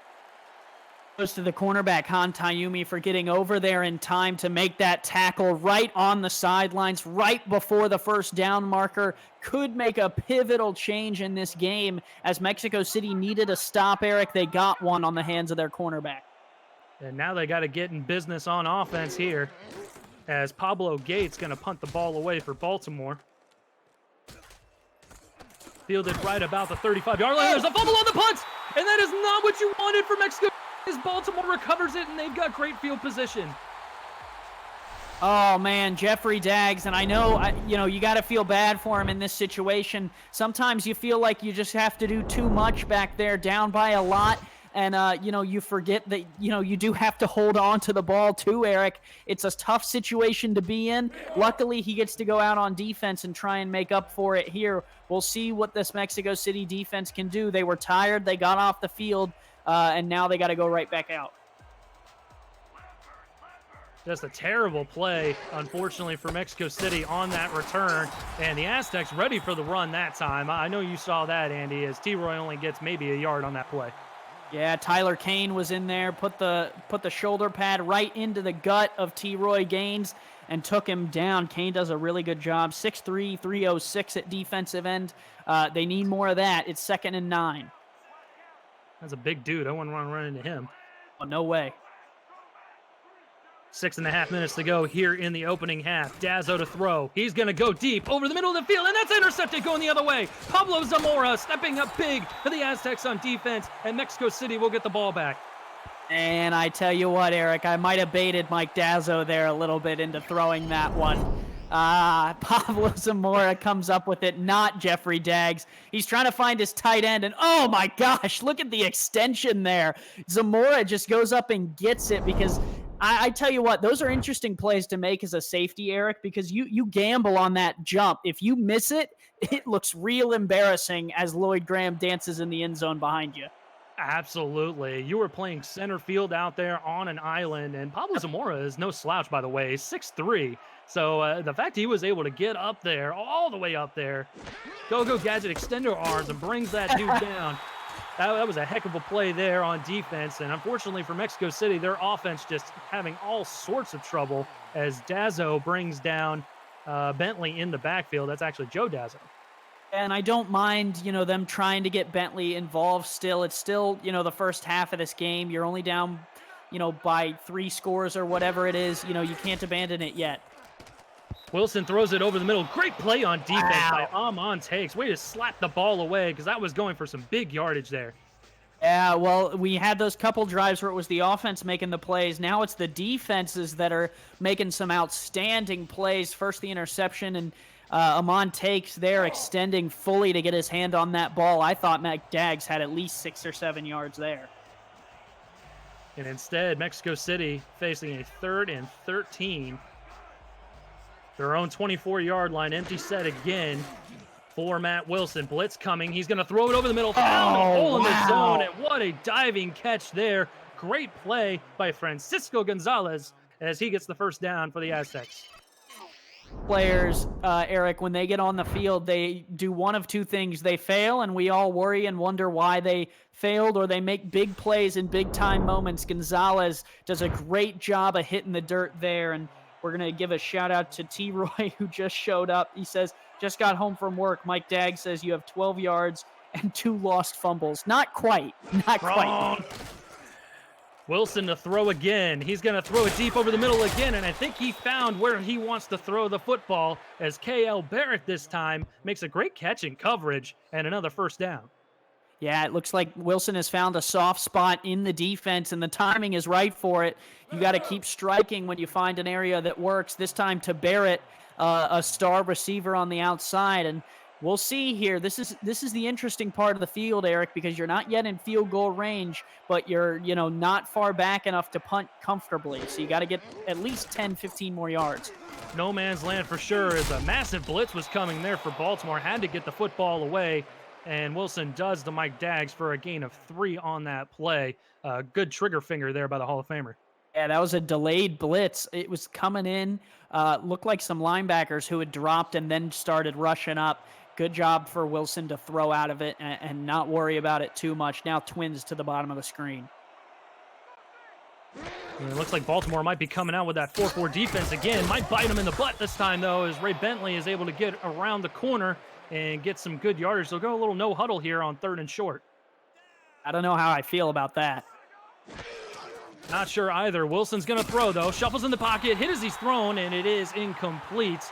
Goes to the cornerback, Han Tayumi, for getting over there in time to make that tackle right on the sidelines, right before the 1st down marker. Could make a pivotal change in this game as Mexico City needed a stop, Eric. They got one on the hands of their cornerback. And now they got to get in business on offense here as Pablo Gates going to punt the ball away for Baltimore. Fielded right about the 35-yard line. There's a fumble on the punt, and that is not what you wanted for Mexico as Baltimore recovers it, and they've got great field position. Oh, man, Jeffrey Daggs, and I know, you got to feel bad for him in this situation. Sometimes you feel like you just have to do too much back there, down by a lot, and, you forget that, you do have to hold on to the ball too, Eric. It's a tough situation to be in. Luckily, he gets to go out on defense and try and make up for it here. We'll see what this Mexico City defense can do. They were tired. They got off the field. and now they got to go right back out. Just a terrible play, unfortunately, for Mexico City on that return. And the Aztecs ready for the run that time. I know you saw that, Andy, as T-Roy only gets maybe a yard on that play. Yeah, Tyler Kane was in there, put the shoulder pad right into the gut of T-Roy Gaines and took him down. Kane does a really good job. 6'3", 306 at defensive end. They need more of that. It's 2nd and 9. That's a big dude. I wouldn't want to run into him. Oh, no way. 6.5 minutes to go here in the opening half. Dazzo to throw. He's going to go deep over the middle of the field, and that's intercepted going the other way. Pablo Zamora stepping up big for the Aztecs on defense, and Mexico City will get the ball back. And I tell you what, Eric, I might have baited Mike Dazzo there a little bit into throwing that one. Pablo Zamora comes up with it, not Jeffrey Daggs. He's trying to find his tight end, and oh my gosh, look at the extension there. Zamora just goes up and gets it because I tell you what, those are interesting plays to make as a safety, Eric, because you gamble on that jump. If you miss it, it looks real embarrassing as Lloyd Graham dances in the end zone behind you. Absolutely. You were playing center field out there on an island, and Pablo Zamora is no slouch, by the way. He's 6'3". So the fact he was able to get up there, all the way up there, Go Gadget extender arms and brings that dude down. That was a heck of a play there on defense, and unfortunately for Mexico City, their offense just having all sorts of trouble as Dazzo brings down Bentley in the backfield. That's actually Joe Dazzo. And I don't mind, them trying to get Bentley involved still. It's still, the first half of this game. You're only down, by 3 scores or whatever it is. You can't abandon it yet. Wilson throws it over the middle. Great play on defense by Amon Takes. Way to slap the ball away because that was going for some big yardage there. Yeah, well, we had those couple drives where it was the offense making the plays. Now it's the defenses that are making some outstanding plays. First the interception, and Amon Takes there extending fully to get his hand on that ball. I thought Mac Daggs had at least 6 or 7 yards there. And instead, Mexico City facing a 3rd and 13. Their own 24-yard line, empty set again for Matt Wilson. Blitz coming. He's going to throw it over the middle. Found a hole in the zone, and what a diving catch there. Great play by Francisco Gonzalez as he gets the first down for the Aztecs. Players, Eric, when they get on the field, they do one of 2 things. They fail, and we all worry and wonder why they failed, or they make big plays in big-time moments. Gonzalez does a great job of hitting the dirt there, and we're going to give a shout-out to T-Roy, who just showed up. He says, just got home from work. Mike Daggs says you have 12 yards and 2 lost fumbles. Not quite. Not quite. Wilson to throw again. He's going to throw it deep over the middle again, and I think he found where he wants to throw the football as K.L. Barrett this time makes a great catch in coverage and another first down. Yeah, it looks like Wilson has found a soft spot in the defense, and the timing is right for it. You got to keep striking when you find an area that works. This time to Barrett, a star receiver on the outside, and we'll see here. This is the interesting part of the field, Eric, because you're not yet in field goal range, but you're not far back enough to punt comfortably. So you got to get at least 10, 15 more yards. No man's land for sure, as a massive blitz was coming there for Baltimore. Had to get the football away. And Wilson does to Mike Daggs for a gain of 3 on that play. Good trigger finger there by the Hall of Famer. Yeah, that was a delayed blitz. It was coming in. Looked like some linebackers who had dropped and then started rushing up. Good job for Wilson to throw out of it and not worry about it too much. Now Twins to the bottom of the screen. And it looks like Baltimore might be coming out with that 4-4 defense again. Might bite them in the butt this time, though, as Ray Bentley is able to get around the corner and get some good yardage. They'll go a little no huddle here on 3rd and short. I don't know how I feel about that. Not sure either. Wilson's going to throw, though. Shuffles in the pocket, hit as he's thrown, and it is incomplete.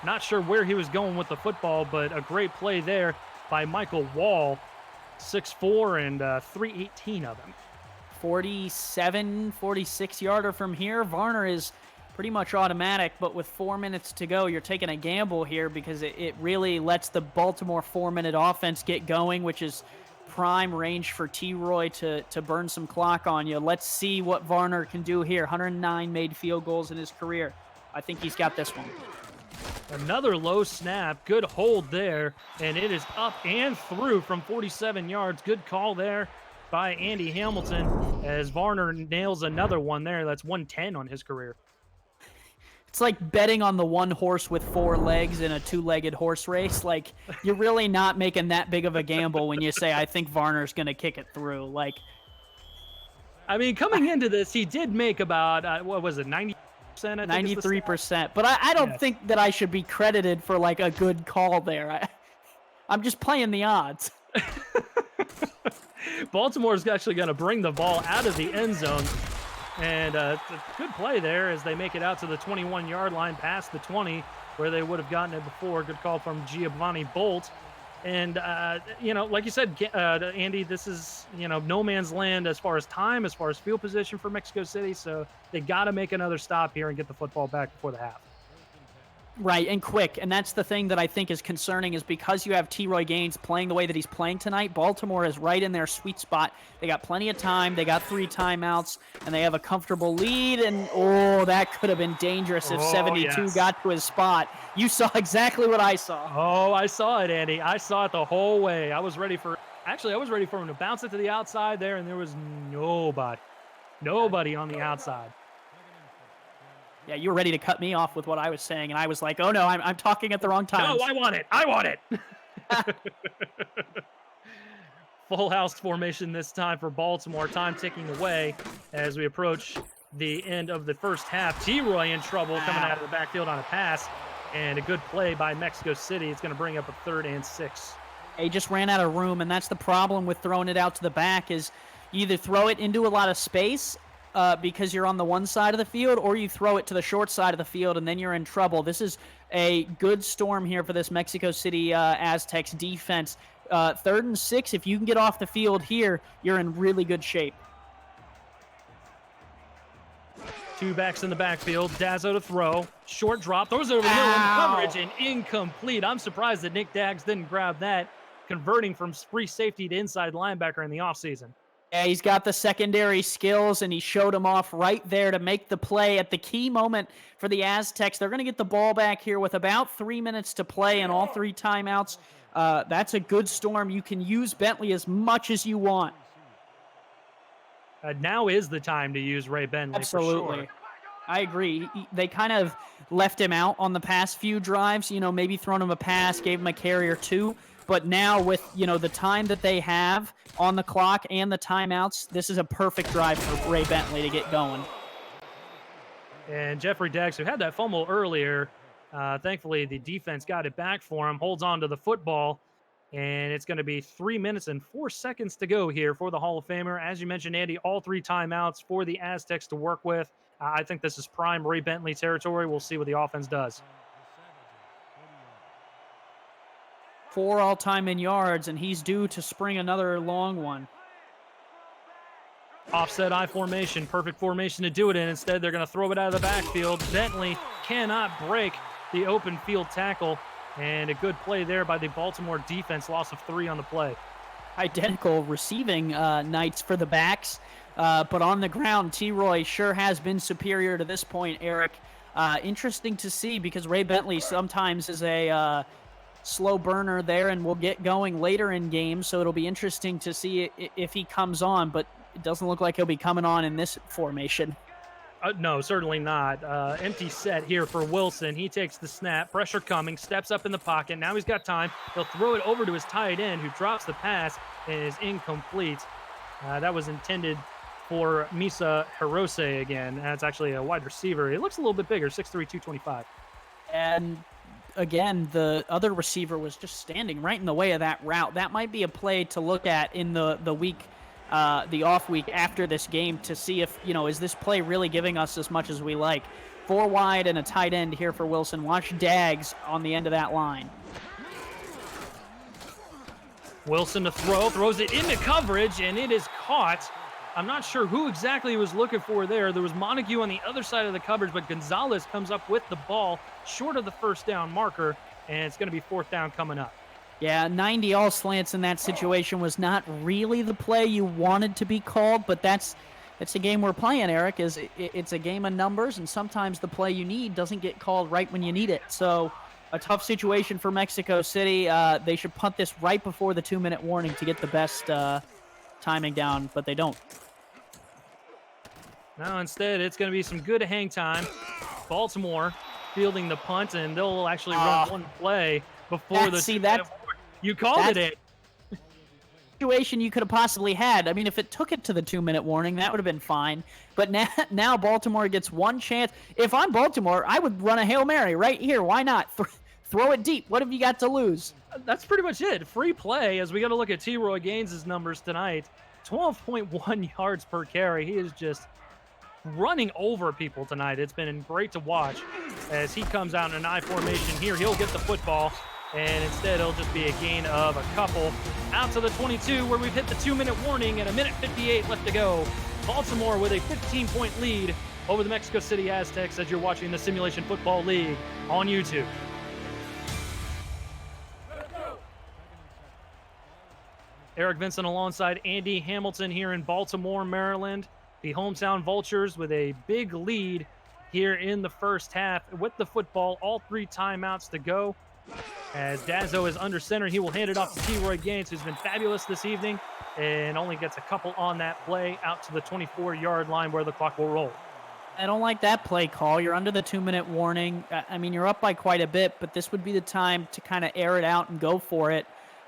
Not sure where he was going with the football, but a great play there by Michael Wall. 6'4" and 318 of him. 47, 46-yarder from here. Varner is pretty much automatic, but with 4 minutes to go, you're taking a gamble here because it really lets the Baltimore 4-minute offense get going, which is prime range for T-Roy to burn some clock on you. Let's see what Varner can do here. 109 made field goals in his career. I think he's got this one. Another low snap. Good hold there, and it is up and through from 47 yards. Good call there by Andy Hamilton as Varner nails another one there. That's 110 on his career. It's like betting on the one horse with 4 legs in a 2-legged horse race. Like, you're really not making that big of a gamble when you say, I think Varner's going to kick it through. Like, I mean, coming into this, he did make about, what was it, 90%? 93%. But I don't think that I should be credited for, like, a good call there. I'm just playing the odds. Baltimore's actually going to bring the ball out of the end zone. And it's a good play there as they make it out to the 21-yard line past the 20 where they would have gotten it before. Good call from Giovanni Bolt. And, like you said, Andy, this is, no man's land as far as time, as far as field position for Mexico City. So they got to make another stop here and get the football back before the half. Right, and quick. And that's the thing that I think is concerning is because you have T-Roy Gaines playing the way that he's playing tonight, Baltimore is right in their sweet spot. They got plenty of time. They got 3 timeouts, and they have a comfortable lead. And, that could have been dangerous if 72 got to his spot. You saw exactly what I saw. Oh, I saw it, Andy. I saw it the whole way. I was ready for him to bounce it to the outside there, and there was nobody on the outside. Yeah, you were ready to cut me off with what I was saying, and I was like, oh, no, I'm talking at the wrong time. No, I want it. Full house formation this time for Baltimore. Time ticking away as we approach the end of the first half. T-Roy in trouble coming out of the backfield on a pass, and a good play by Mexico City. It's going to bring up a 3rd and 6. He just ran out of room, and that's the problem with throwing it out to the back is you either throw it into a lot of space because you're on the one side of the field, or you throw it to the short side of the field, and then you're in trouble. This is a good storm here for this Mexico City Aztecs defense. 3rd and 6, if you can get off the field here, you're in really good shape. 2 backs in the backfield. Dazzo to throw. Short drop. Throws it over the middle in coverage and incomplete. I'm surprised that Nick Daggs didn't grab that, converting from free safety to inside linebacker in the offseason. Yeah, he's got the secondary skills, and he showed them off right there to make the play at the key moment for the Aztecs. They're going to get the ball back here with about 3 minutes to play and all 3 timeouts. That's a good storm. You can use Bentley as much as you want. Now is the time to use Ray Bentley. Absolutely. For sure. I agree. They kind of left him out on the past few drives, maybe thrown him a pass, gave him a carry or 2. But now with, the time that they have on the clock and the timeouts, this is a perfect drive for Ray Bentley to get going. And Jeffrey Daggs, who had that fumble earlier, thankfully the defense got it back for him, holds on to the football, and it's going to be 3 minutes and 4 seconds to go here for the Hall of Famer. As you mentioned, Andy, all 3 timeouts for the Aztecs to work with. I think this is prime Ray Bentley territory. We'll see what the offense does. 4 all-time in yards, and he's due to spring another long one. Offset I formation, perfect formation to do it in. Instead, they're going to throw it out of the backfield. Bentley cannot break the open field tackle, and a good play there by the Baltimore defense. Loss of 3 on the play. Identical receiving nights for the backs, but on the ground, T-Roy sure has been superior to this point, Eric. Interesting to see because Ray Bentley sometimes is a slow burner there and will get going later in games, so it'll be interesting to see if he comes on, but it doesn't look like he'll be coming on in this formation. No, certainly not. Empty set here for Wilson. He takes the snap, pressure coming, steps up in the pocket. Now he's got time. He'll throw it over to his tight end, who drops the pass and is incomplete. That was intended for Misa Hirose again. That's actually a wide receiver. He looks a little bit bigger, 6'3", 225. And again, the other receiver was just standing right in the way of that route. That might be a play to look at in the week, the off week after this game to see if, is this play really giving us as much as we like? 4 wide and a tight end here for Wilson. Watch Daggs on the end of that line. Wilson to throw, throws it into coverage, and it is caught. I'm not sure who exactly he was looking for there. There was Montague on the other side of the coverage, but Gonzalez comes up with the ball short of the first down marker, and it's going to be 4th down coming up. Yeah, 90 all slants in that situation was not really the play you wanted to be called, but that's the game we're playing, Eric. It's a game of numbers, and sometimes the play you need doesn't get called right when you need it. So a tough situation for Mexico City. They should punt this right before the 2-minute warning to get the best timing down, but they don't. Now instead, it's going to be some good hang time. Baltimore fielding the punt, and they'll actually run one play before the you called it. Situation you could have possibly had. I mean, if it took it to the 2-minute warning, that would have been fine. But now Baltimore gets one chance. If I'm Baltimore, I would run a Hail Mary right here. Why not? Throw it deep. What have you got to lose? That's pretty much it. Free play, as we got to look at T. Roy Gaines' numbers tonight. 12.1 yards per carry. He is just running over people tonight. It's been great to watch as he comes out in an I formation here. He'll get the football, and instead it'll just be a gain of a couple out to the 22, where we've hit the 2-minute warning and 1:58 left to go. Baltimore with a 15-point lead over the Mexico City Aztecs as you're watching the Simulation Football League on YouTube. Eric Vincent alongside Andy Hamilton here in Baltimore, Maryland. The hometown Vultures with a big lead here in the first half. With the football, all 3 timeouts to go. As Dazzo is under center, he will hand it off to T. Roy Gaines, who's been fabulous this evening and only gets a couple on that play out to the 24-yard line where the clock will roll. I don't like that play call. You're under the 2-minute warning. I mean, you're up by quite a bit, but this would be the time to kind of air it out and go for it.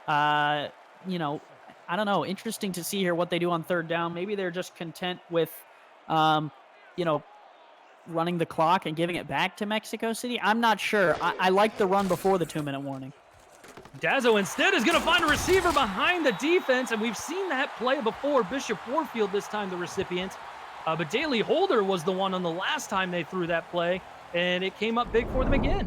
You know, I don't know. Interesting to see here what they do on third down. Maybe they're just content with, you know, running the clock and giving it back to Mexico City. I'm not sure. I like the run before the 2-minute warning. Dazzo instead is going to find a receiver behind the defense, and we've seen that play before. Bishop Warfield this time the recipient. But Daley Holder was the one on the last time they threw that play, and it came up big for them again.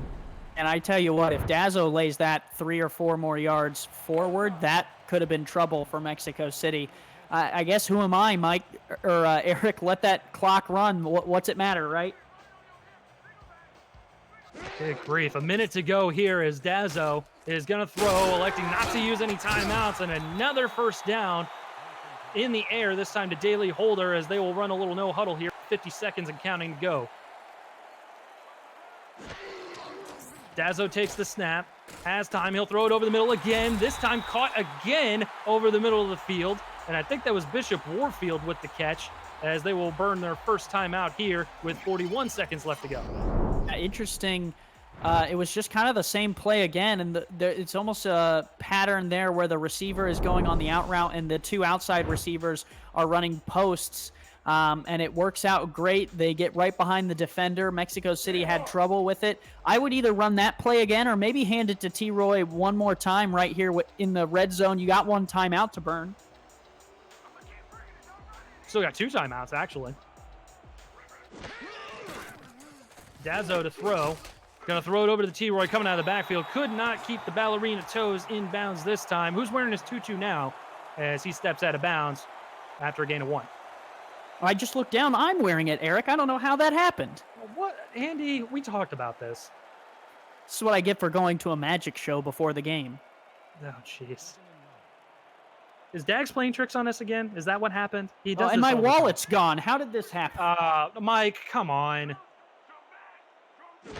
And I tell you what, if Dazzo lays that 3 or 4 more yards forward, that could have been trouble for Mexico City. I guess who am I, Mike or Eric? Let that clock run. What's it matter, right? Good grief. A minute to go here as Dazzo is going to throw, electing not to use any timeouts, and another first down in the air, this time to Daley Holder, as they will run a little no huddle here. 50 seconds and counting to go. Dazzo takes the snap, has time, he'll throw it over the middle again, this time caught again over the middle of the field, and I think that was Bishop Warfield with the catch, as they will burn their first time out here with 41 seconds left to go. Interesting. It was just kind of the same play again, and it's almost a pattern there where the receiver is going on the out route and the 2 outside receivers are running posts. And it works out great. They get right behind the defender. Mexico City had trouble with it. I would either run that play again or maybe hand it to T. Roy one more time right here in the red zone. You got 1 timeout to burn. Still got 2 timeouts, actually. Dazzo to throw. Going to throw it over to T. Roy coming out of the backfield. Could not keep the ballerina toes in bounds this time. Who's wearing his tutu now as he steps out of bounds after a gain of 1? I just looked down. I'm wearing it, Eric. I don't know how that happened. What? Andy, we talked about this. This is what I get for going to a magic show before the game. Oh, jeez. Is Dags playing tricks on us again? Is that what happened? He does. And my wallet's gone. How did this happen? Mike, come on.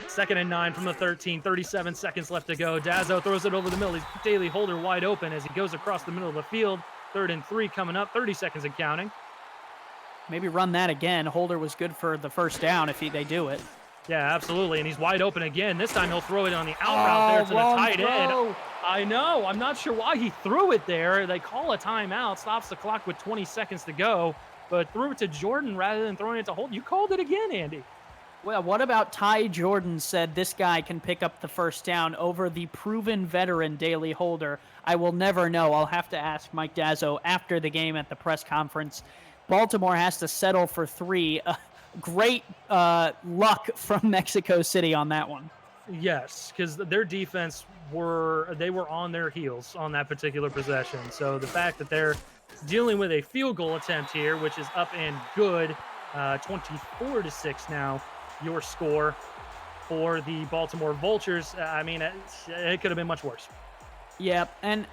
2nd and 9 from the 13. 37 seconds left to go. Dazzo throws it over the middle. He's Daley Holder wide open as he goes across the middle of the field. 3rd and 3 coming up. 30 seconds and counting. Maybe run that again. Holder was good for the first down if they do it. Yeah, absolutely. And he's wide open again. This time he'll throw it on the out route there to the tight end. I know. I'm not sure why he threw it there. They call a timeout, stops the clock with 20 seconds to go, but threw it to Jordan rather than throwing it to Holder. You called it again, Andy. Well, what about Ty Jordan said this guy can pick up the first down over the proven veteran Daley Holder? I will never know. I'll have to ask Mike Dazzo after the game at the press conference. Baltimore has to settle for 3. Great luck from Mexico City on that one. Yes, because their defense were on their heels on that particular possession. So the fact that they're dealing with a field goal attempt here, which is up and good, 24-6 now, your score for the Baltimore Vultures. I mean, it could have been much worse. Yep, and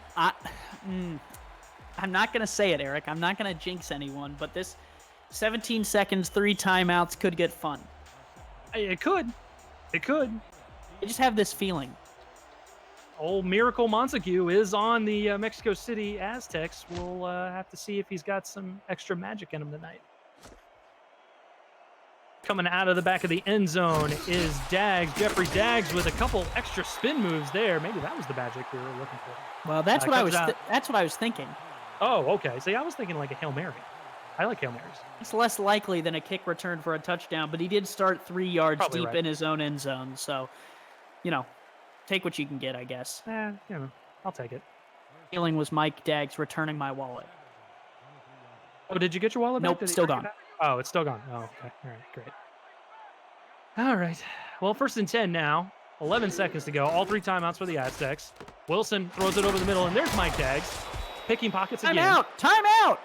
I'm not going to say it, Eric. I'm not going to jinx anyone, but this 17 seconds, 3 timeouts could get fun. It could. It could. I just have this feeling. old Miracle Montague is on the Mexico City Aztecs. We'll have to see if he's got some extra magic in him tonight. Coming out of the back of the end zone is Daggs, Jeffrey Daggs, with a couple extra spin moves there. Maybe that was the magic we were looking for. Well, that's what I was thinking. Oh, okay. See, I was thinking like a Hail Mary. I like Hail Marys. It's less likely than a kick return for a touchdown, but he did start 3 yards Probably deep right. in his own end zone. So, take what you can get, I guess. I'll take it. Feeling was Mike Daggs returning my wallet. Oh, did you get your wallet back? Nope, Did he still bring it gone. back? Oh, it's still gone. Oh, okay. All right, great. All right. Well, 1st and 10 now. 11 seconds to go. All 3 timeouts for the Aztecs. Wilson throws it over the middle, and there's Mike Daggs. Picking pockets again. Time out!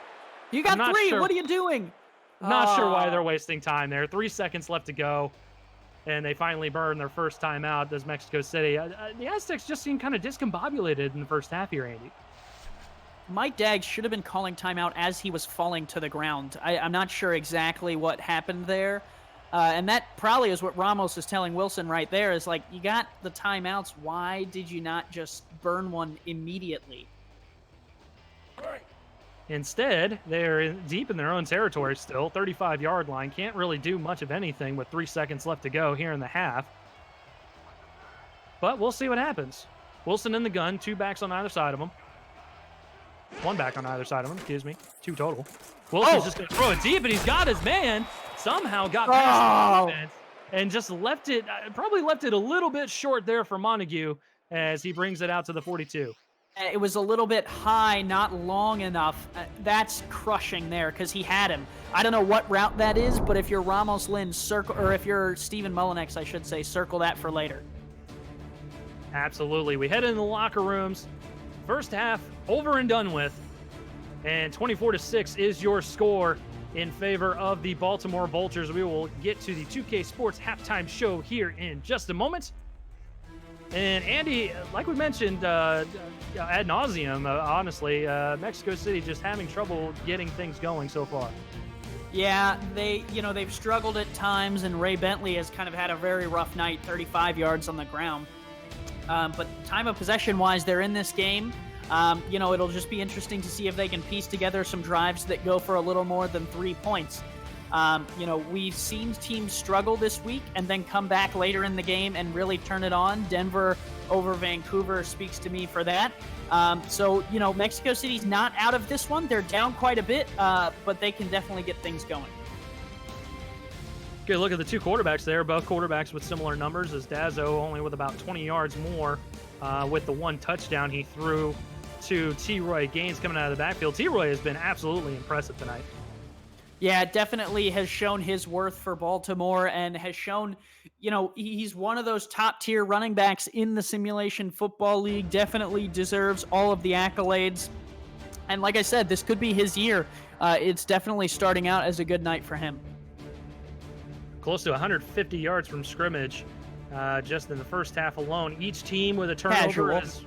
You got 3. Sure. What are you doing? Not sure why they're wasting time there. 3 seconds left to go, and they finally burn their first timeout as Mexico City. The Aztecs just seem kind of discombobulated in the first half here, Andy. Mike Daggs should have been calling timeout as he was falling to the ground. I'm not sure exactly what happened there. And that probably is what Ramos is telling Wilson right there, is like, you got the timeouts. Why did you not just burn one immediately? Instead, they're deep in their own territory still, 35-yard line. Can't really do much of anything with 3 seconds left to go here in the half. But we'll see what happens. Wilson in the gun, 2 backs on either side of him. 1 back on either side of him, excuse me. 2 total. Wilson's just going to throw it deep, and he's got his man. Somehow got past the defense and just left it, probably left it a little bit short there for Montague as he brings it out to the 42. It was a little bit high, not long enough. That's crushing there because he had him. I don't know what route that is, but if you're Ramos Lynn, circle, or if you're Stephen Mullinex, I should say, circle that for later. Absolutely. We head into the locker rooms. First half over and done with. And 24-6 is your score in favor of the Baltimore Vultures. We will get to the 2K Sports halftime show here in just a moment. And Andy, like we mentioned ad nauseum, honestly, Mexico City just having trouble getting things going so far. Yeah, they've struggled at times, and Ray Bentley has kind of had a very rough night, 35 yards on the ground. But time of possession-wise, they're in this game. It'll just be interesting to see if they can piece together some drives that go for a little more than 3 points. We've seen teams struggle this week and then come back later in the game and really turn it on. Denver over Vancouver speaks to me for that. Mexico City's not out of this one. They're down quite a bit, but they can definitely get things going. Good look at the 2 quarterbacks there. Both quarterbacks with similar numbers, as Dazzo only with about 20 yards more with the 1 touchdown he threw to T-Roy Gaines coming out of the backfield. T-Roy has been absolutely impressive tonight. Yeah, definitely has shown his worth for Baltimore and has shown, he's one of those top-tier running backs in the Simulation Football League. Definitely deserves all of the accolades. And like I said, this could be his year. It's definitely starting out as a good night for him. Close to 150 yards from scrimmage just in the first half alone. Each team with a turnover. As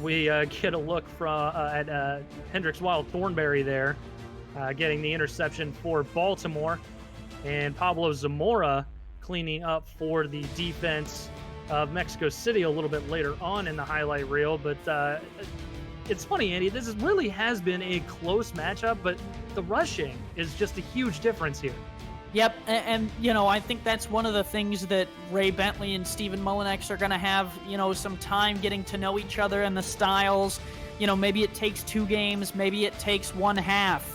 we get a look at Hendricks Wild Thornberry there. Getting the interception for Baltimore, and Pablo Zamora cleaning up for the defense of Mexico City a little bit later on in the highlight reel. But it's funny, Andy, this really has been a close matchup, but the rushing is just a huge difference here. Yep, and I think that's one of the things that Ray Bentley and Stephen Mullinex are going to have, some time getting to know each other and the styles. Maybe it takes 2 games, maybe it takes 1 half.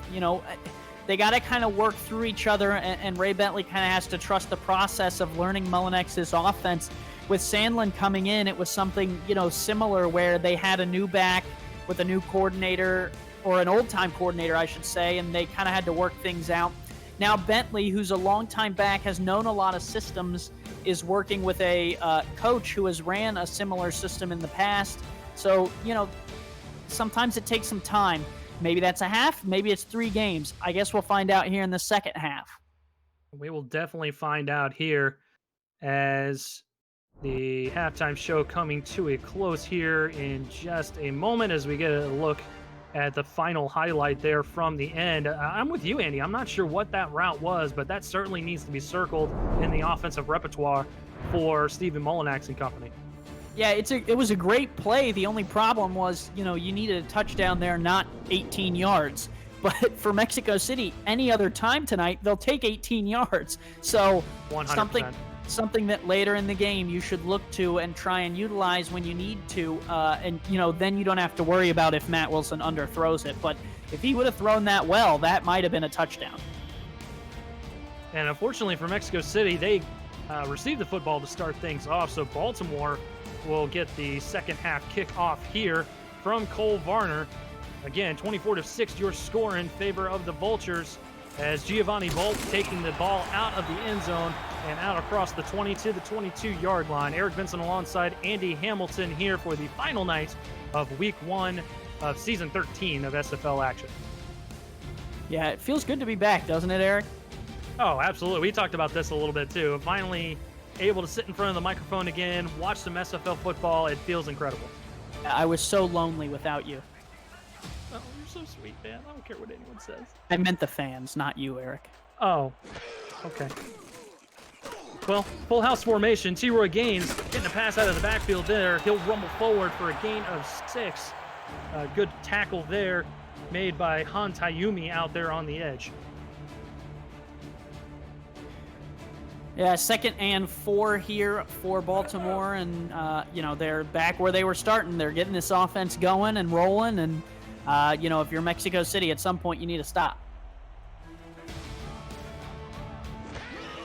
They got to kind of work through each other, and Ray Bentley kind of has to trust the process of learning Mullinex's offense. With Sandlin coming in, it was something, similar, where they had a new back with a new coordinator, or an old-time coordinator, I should say, and they kind of had to work things out. Now Bentley, who's a longtime back, has known a lot of systems, is working with a coach who has ran a similar system in the past. So, sometimes it takes some time. Maybe that's a half, maybe it's 3 games. I guess we'll find out here in the second half. We will definitely find out here as the halftime show coming to a close here in just a moment as we get a look at the final highlight there from the end. I'm with you, Andy. I'm not sure what that route was, but that certainly needs to be circled in the offensive repertoire for Stephen Mullinex and company. Yeah, it was a great play. The only problem was, you needed a touchdown there, not 18 yards. But for Mexico City, any other time tonight, they'll take 18 yards. So 100%. something that later in the game you should look to and try and utilize when you need to. And then you don't have to worry about if Matt Wilson underthrows it. But if he would have thrown that well, that might have been a touchdown. And unfortunately for Mexico City, they received the football to start things off. So Baltimore will get the second half kickoff here from Cole Varner. Again, 24-6 your score in favor of the Vultures as Giovanni Bolt taking the ball out of the end zone and out across the 20 to the 22-yard line. Eric Vincent alongside Andy Hamilton here for the final night of Week 1 of Season 13 of SFL action. Yeah, it feels good to be back, doesn't it, Eric? Oh, absolutely. We talked about this a little bit too. Finally able to sit in front of the microphone again, watch some SFL football. It feels incredible. I was so lonely without you. Oh, you're so sweet, man. I don't care what anyone says. I meant the fans, not you, Eric. Oh, okay. Well, full house formation. T-Roy Gaines getting a pass out of the backfield there. He'll rumble forward for a gain of 6. Good tackle there made by Han Tayumi out there on the edge. Yeah, 2nd and 4 here for Baltimore, and they're back where they were starting. They're getting this offense going and rolling, and if you're Mexico City, at some point you need to stop.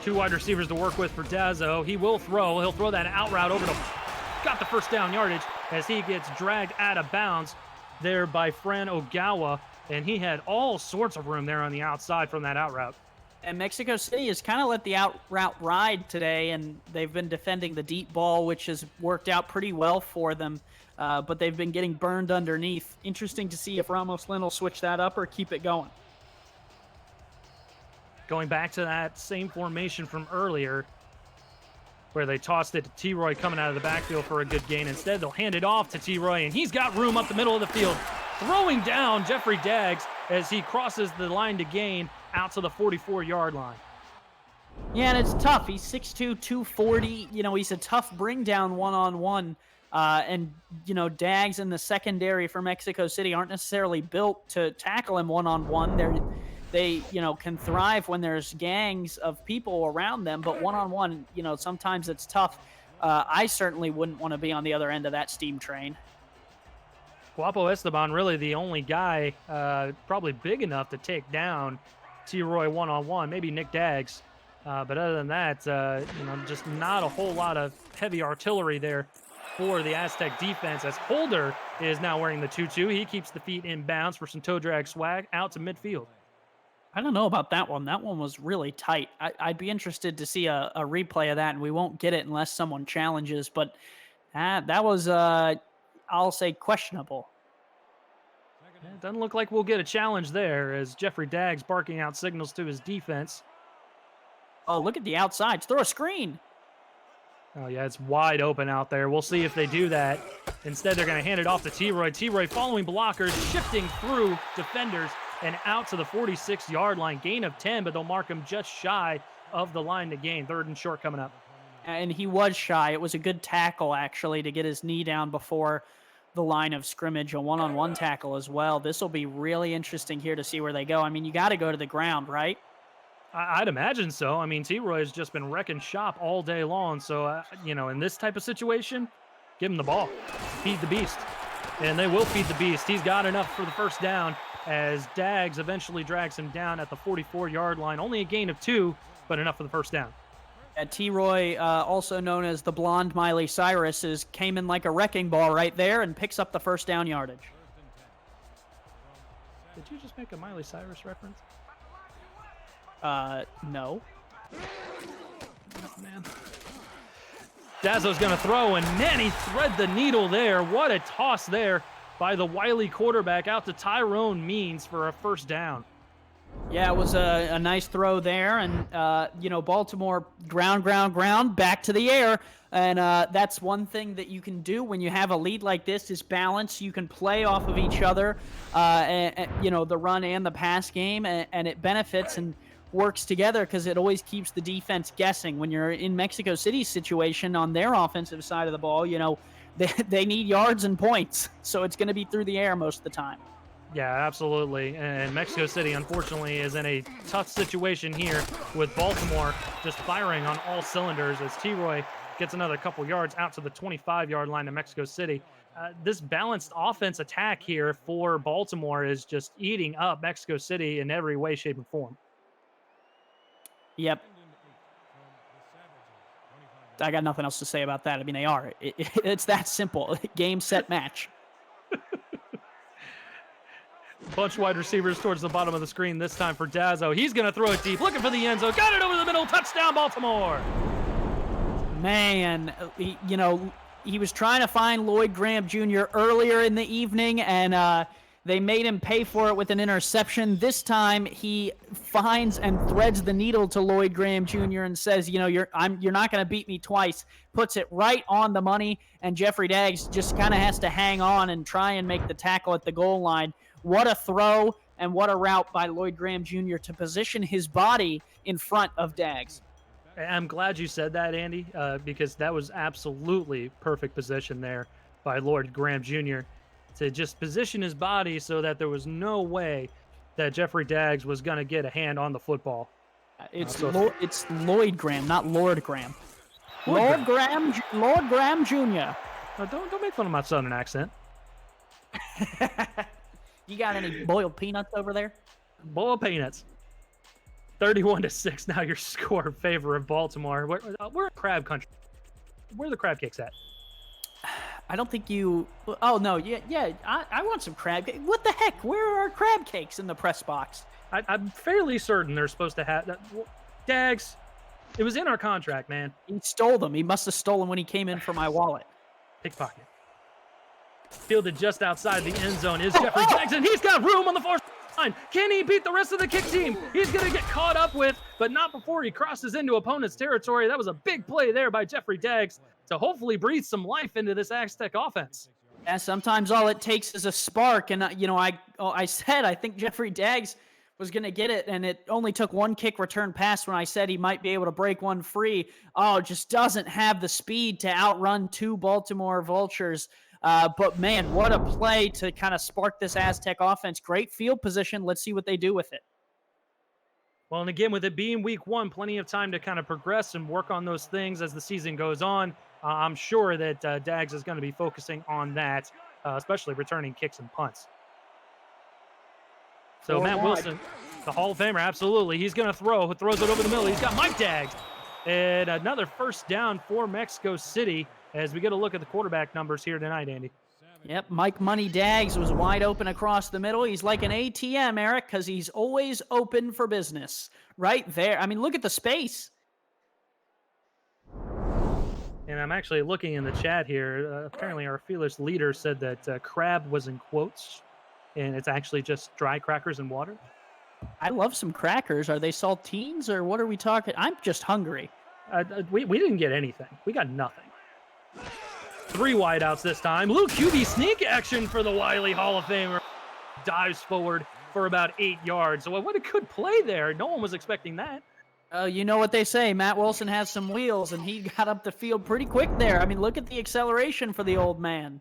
2 wide receivers to work with for Dazzo. He will throw. He'll throw that out route over to... Got the first down yardage as he gets dragged out of bounds there by Fran Ogawa, and he had all sorts of room there on the outside from that out route. And Mexico City has kind of let the out route ride today, and they've been defending the deep ball, which has worked out pretty well for them. But they've been getting burned underneath. Interesting to see if Ramos Lynn will switch that up or keep it going. Going back to that same formation from earlier, where they tossed it to T-Roy coming out of the backfield for a good gain. Instead, they'll hand it off to T-Roy, and he's got room up the middle of the field. Throwing down Jeffrey Daggs as he crosses the line to gain out to the 44-yard line. Yeah, and it's tough. He's 6'2", 240. He's a tough bring down one-on-one. And Daggs in the secondary for Mexico City aren't necessarily built to tackle him one-on-one. They can thrive when there's gangs of people around them, but one-on-one, sometimes it's tough. I certainly wouldn't want to be on the other end of that steam train. Guapo Esteban, really the only guy probably big enough to take down T-Roy one-on-one, maybe Nick Daggs. But other than that, just not a whole lot of heavy artillery there for the Aztec defense, as Holder is now wearing the 2-2. He keeps the feet in bounds for some toe drag swag out to midfield. I don't know about that one. That one was really tight. I'd be interested to see a replay of that, and we won't get it unless someone challenges. But that was, I'll say, questionable. It doesn't look like we'll get a challenge there as Jeffrey Daggs barking out signals to his defense. Oh, look at the outsides. Throw a screen. Oh, yeah, it's wide open out there. We'll see if they do that. Instead, they're going to hand it off to T-Roy. T-Roy following blockers, shifting through defenders and out to the 46-yard line. Gain of 10, but they'll mark him just shy of the line to gain. 3rd and short coming up. And he was shy. It was a good tackle, actually, to get his knee down before the line of scrimmage, a one-on-one tackle as well. This will be really interesting here to see where they go. I mean, you got to go to the ground, right? I'd imagine so. I mean, T-Roy has just been wrecking shop all day long. So, in this type of situation, give him the ball. Feed the beast. And they will feed the beast. He's got enough for the first down as Daggs eventually drags him down at the 44-yard line. Only a gain of 2, but enough for the first down. T-Roy, also known as the blonde Miley Cyrus, came in like a wrecking ball right there and picks up the first down yardage. Did you just make a Miley Cyrus reference? No. Oh, man. Dazzo's going to throw, and man, he thread the needle there. What a toss there by the wily quarterback out to Tyrone Means for a first down. Yeah, it was a nice throw there, and, Baltimore ground, back to the air, and that's one thing that you can do when you have a lead like this is balance. You can play off of each other, the run and the pass game, and it benefits and works together because it always keeps the defense guessing. When you're in Mexico City's situation on their offensive side of the ball, they need yards and points, so it's going to be through the air most of the time. Yeah, absolutely. And Mexico City, unfortunately, is in a tough situation here with Baltimore just firing on all cylinders as T-Roy gets another couple yards out to the 25-yard line of Mexico City. This balanced offense attack here for Baltimore is just eating up Mexico City in every way, shape, and form. Yep. I got nothing else to say about that. I mean, they are. It's that simple. Game, set, match. Bunch wide receivers towards the bottom of the screen this time for Dazzo. He's going to throw it deep, looking for the end zone. Got it over the middle. Touchdown, Baltimore. Man, he was trying to find Lloyd Graham Jr. earlier in the evening, and they made him pay for it with an interception. This time, he finds and threads the needle to Lloyd Graham Jr. and says, you're not going to beat me twice. Puts it right on the money, and Jeffrey Daggs just kind of has to hang on and try and make the tackle at the goal line. What a throw and what a route by Lloyd Graham Jr. to position his body in front of Daggs. I'm glad you said that, Andy, because that was absolutely perfect position there by Lloyd Graham Jr. to just position his body so that there was no way that Jeffrey Daggs was going to get a hand on the football. It's Lloyd Graham, not Lord Graham. Lord Lord Graham Jr. Don't make fun of my southern accent. You got any boiled peanuts over there? Boiled peanuts. 31-6. Now your score in favor of Baltimore. We're in crab country. Where are the crab cakes at? I don't think you. Oh no, yeah. I want some crab cake. What the heck? Where are crab cakes in the press box? I'm fairly certain they're supposed to have that. Daggs, it was in our contract, man. He stole them. He must have stolen when he came in for my wallet. Pickpocket. Fielded just outside the end zone is Jeffrey Daggs, and he's got room on the far line. Can he beat the rest of the kick team? He's going to get caught up with, but not before he crosses into opponent's territory. That was a big play there by Jeffrey Daggs to hopefully breathe some life into this Aztec offense. Yeah, sometimes all it takes is a spark, and I said I think Jeffrey Daggs was going to get it, and it only took one kick return pass when I said he might be able to break one free. Oh, just doesn't have the speed to outrun two Baltimore Vultures. But man, what a play to kind of spark this Aztec offense. Great field position. Let's see what they do with it. Well, and again, with it being week one, plenty of time to kind of progress and work on those things as the season goes on. I'm sure that Daggs is going to be focusing on that, especially returning kicks and punts. So Matt Wilson, the Hall of Famer, absolutely. He's going to throw. Throws it over the middle. He's got Mike Daggs. And another first down for Mexico City as we get a look at the quarterback numbers here tonight, Andy. Yep, Mike Money Daggs was wide open across the middle. He's like an ATM, Eric, because he's always open for business. Right there. I mean, look at the space. And I'm actually looking in the chat here. Apparently our fearless leader said that crab was in quotes, and it's actually just dry crackers and water. I love some crackers. Are they saltines, or what are we talking? I'm just hungry. We didn't get anything. We got nothing. 3 wideouts this time. Luke QB sneak action for the wily Hall of Famer. Dives forward for about 8 yards. So what a good play there. No one was expecting that. You know what they say. Matt Wilson has some wheels, and he got up the field pretty quick there. I mean, look at the acceleration for the old man.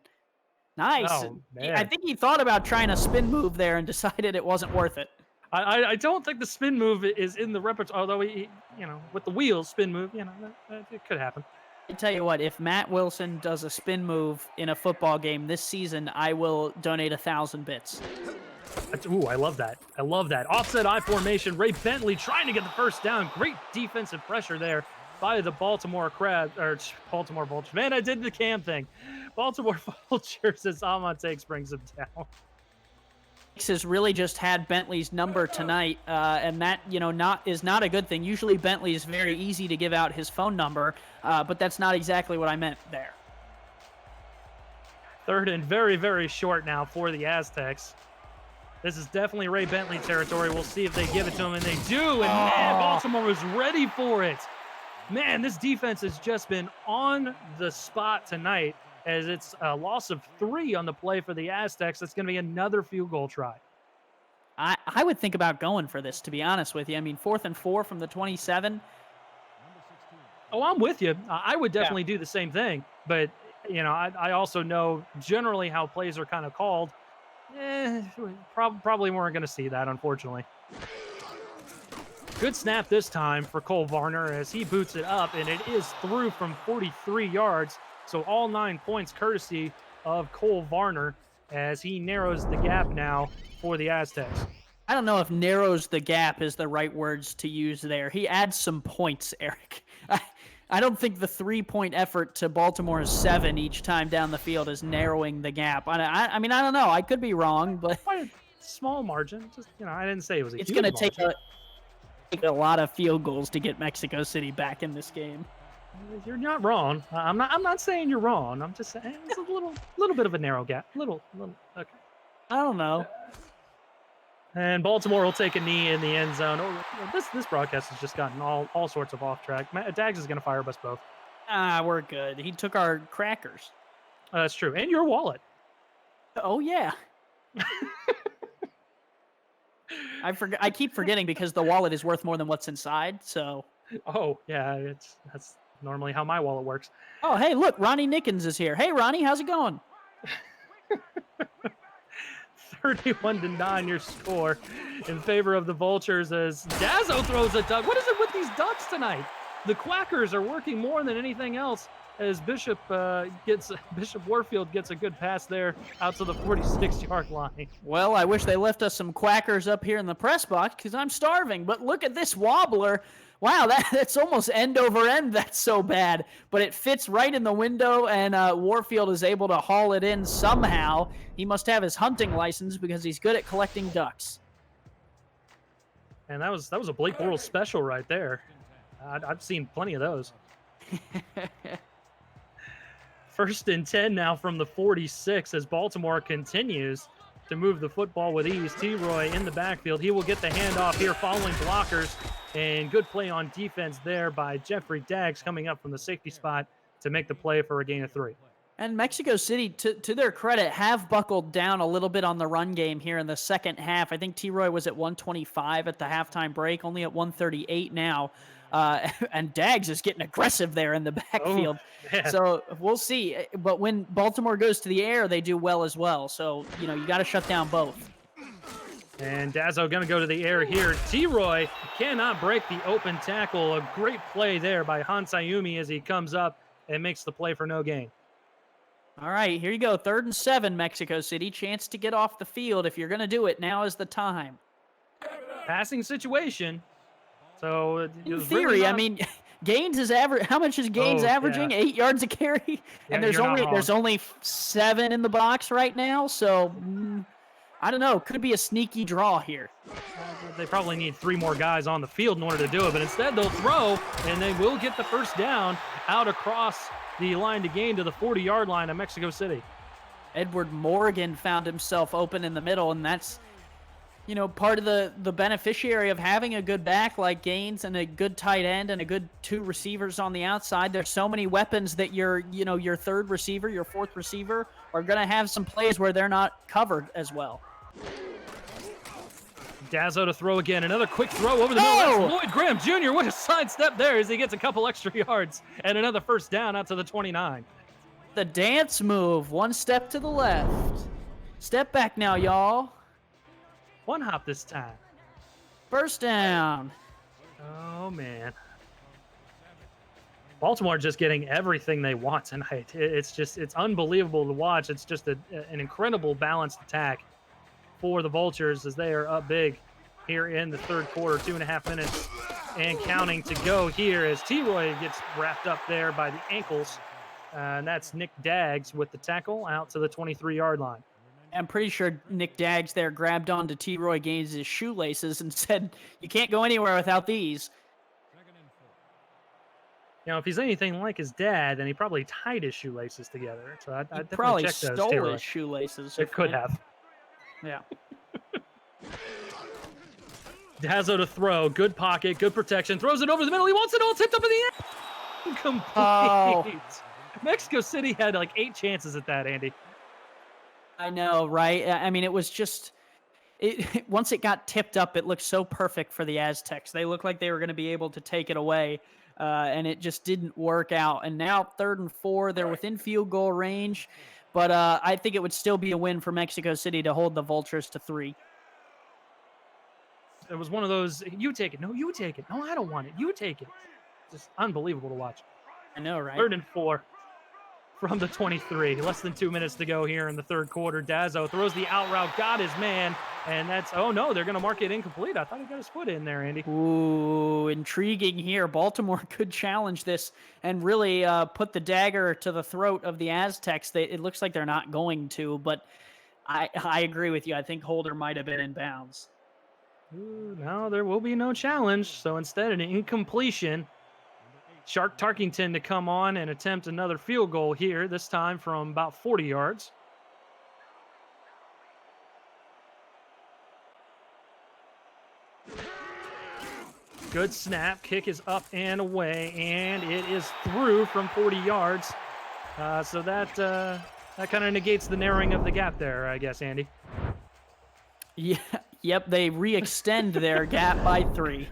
Nice. Oh, man. I think he thought about trying a spin move there and decided it wasn't worth it. I don't think the spin move is in the repertoire, although he with the wheels spin move, it could happen. I tell you what, if Matt Wilson does a spin move in a football game this season, I will donate 1,000 bits. Ooh, I love that. I love that. Offset I formation. Ray Bentley trying to get the first down. Great defensive pressure there by the Baltimore Vultures. Man, I did the cam thing. Baltimore Vultures as Ahmad Takes brings him down. Has really just had Bentley's number tonight, and that is not a good thing. Usually Bentley is very easy to give out his phone number, but that's not exactly what I meant there. Third and very, very short now for the Aztecs. This is definitely Ray Bentley territory. We'll see if they give it to him, and they do. And man, Baltimore was ready for it. Man, this defense has just been on the spot tonight, as it's a loss of 3 on the play for the Aztecs. That's going to be another field goal try. I would think about going for this, to be honest with you. I mean, 4th and 4 from the 27. Oh, I'm with you. I would definitely do the same thing. But I also know generally how plays are kind of called. Probably weren't going to see that, unfortunately. Good snap this time for Cole Varner as he boots it up, and it is through from 43 yards. So all 9 points courtesy of Cole Varner as he narrows the gap now for the Aztecs. I don't know if narrows the gap is the right words to use there. He adds some points, Eric. I don't think the 3-point effort to Baltimore's 7 each time down the field is narrowing the gap. I mean, I don't know. I could be wrong, but Quite a small margin. Just, I didn't say it was a it's huge going to margin. take a lot of field goals to get Mexico City back in this game. You're not wrong. I'm not saying you're wrong. I'm just saying it's a little bit of a narrow gap. Little. Okay. I don't know. And Baltimore will take a knee in the end zone. This broadcast has just gotten all sorts of off track. Dags is going to fire us both. We're good. He took our crackers. That's true. And your wallet. Oh, yeah. I keep forgetting because the wallet is worth more than what's inside, so. Oh, yeah. That's normally how my wallet works. Oh, hey, look. Ronnie Nickens is here. Hey, Ronnie, how's it going? 31-9 your score in favor of the Vultures as Dazzo throws a duck. What is it with these ducks tonight? The Quackers are working more than anything else as Bishop Warfield gets a good pass there out to the 46-yard line. Well, I wish they left us some Quackers up here in the press box because I'm starving. But look at this wobbler. Wow, that's almost end over end. That's so bad. But it fits right in the window, and Warfield is able to haul it in somehow. He must have his hunting license because he's good at collecting ducks. And that was a Blake Bortles special right there. I've seen plenty of those. 1st and 10 now from the 46 as Baltimore continues to move the football with ease. T-Roy in the backfield. He will get the handoff here following blockers. And good play on defense there by Jeffrey Daggs coming up from the safety spot to make the play for a gain of 3. And Mexico City, to their credit, have buckled down a little bit on the run game here in the second half. I think T-Roy was at 125 at the halftime break, only at 138 now. And Daggs is getting aggressive there in the backfield. Oh, so we'll see. But when Baltimore goes to the air, they do well as well. So, you got to shut down both. And Dazzo going to go to the air here. T-Roy cannot break the open tackle. A great play there by Hansayumi as he comes up and makes the play for no gain. All right, here you go. 3rd and 7, Mexico City. Chance to get off the field. If you're going to do it, now is the time. Passing situation. So in theory, I mean, Gaines is how much is Gaines averaging? Yeah. 8 yards a carry, and there's only 7 in the box right now. So I don't know. Could be a sneaky draw here. They probably need 3 more guys on the field in order to do it, but instead they'll throw, and they will get the first down out across the line to gain to the 40-yard line of Mexico City. Edward Morgan found himself open in the middle, and that's part of the beneficiary of having a good back like Gaines and a good tight end and a good 2 receivers on the outside. There's so many weapons that your 3rd receiver, your 4th receiver are going to have some plays where they're not covered as well. Dazzo to throw again. Another quick throw over the middle. That's Lloyd Graham Jr. What a sidestep there as he gets a couple extra yards and another first down out to the 29. The dance move. 1 step to the left. Step back now, y'all. 1 hop this time. First down. Oh, man. Baltimore just getting everything they want tonight. It's unbelievable to watch. It's just an incredible balanced attack for the Vultures as they are up big here in the 3rd quarter. 2.5 minutes and counting to go here as T-Roy gets wrapped up there by the ankles. And that's Nick Daggs with the tackle out to the 23-yard line. I'm pretty sure Nick Daggs there grabbed onto T-Roy Gaines' shoelaces and said, "You can't go anywhere without these." If he's anything like his dad, then he probably tied his shoelaces together. So I probably check those. Stole his shoelaces. It could have. Yeah. Dazzo to throw. Good pocket, good protection. Throws it over the middle. He wants it all tipped up in the air. Incomplete. Oh. Mexico City had like 8 chances at that, Andy. I know, right? I mean, it was just once it got tipped up, it looked so perfect for the Aztecs. They looked like they were going to be able to take it away. and it just didn't work out. And now 3rd and 4, they're within field goal range, but I think it would still be a win for Mexico City to hold the Vultures to 3. It was one of those, you take it. No, you take it. No, I don't want it. You take it. Just unbelievable to watch. I know, right? 3rd and 4 from the 23. Less than 2 minutes to go here in the 3rd quarter. Dazzo throws the out route, got his man, and that's, oh no, they're going to mark it incomplete. I thought he got his foot in there, Andy. Ooh, intriguing here. Baltimore could challenge this and really put the dagger to the throat of the Aztecs. It looks like they're not going to, but I agree with you. I think Holder might have been in bounds. Ooh, no, there will be no challenge. So instead, an incompletion. Shark Tarkington to come on and attempt another field goal here, this time from about 40 yards. Good snap. Kick is up and away, and it is through from 40 yards. So that kind of negates the narrowing of the gap there, I guess, Andy. Yeah, yep, they re-extend their gap by 3.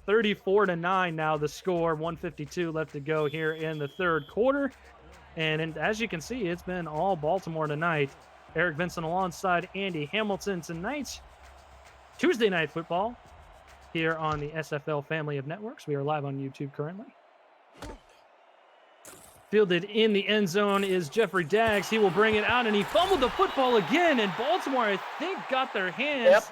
34-9 now the score. 1:52 left to go here in the 3rd quarter. And as you can see, it's been all Baltimore tonight. Eric Vincent alongside Andy Hamilton tonight. Tuesday Night Football here on the SFL family of networks. We are live on YouTube currently. Fielded in the end zone is Jeffrey Daggs. He will bring it out, and he fumbled the football again. And Baltimore, I think, got their hands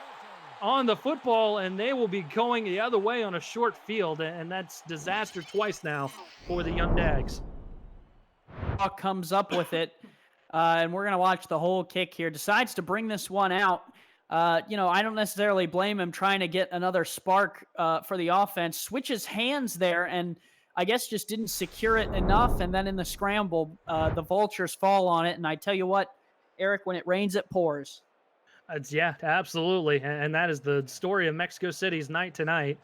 on the football, and they will be going the other way on a short field. And that's disaster twice now for the young Dags. Comes up with it, and we're going to watch the whole kick here. Decides to bring this one out. I don't necessarily blame him trying to get another spark for the offense. Switches hands there, and I guess just didn't secure it enough. And then in the scramble, the Vultures fall on it. And I tell you what, Eric, when it rains, it pours. Yeah, absolutely. And that is the story of Mexico City's night tonight,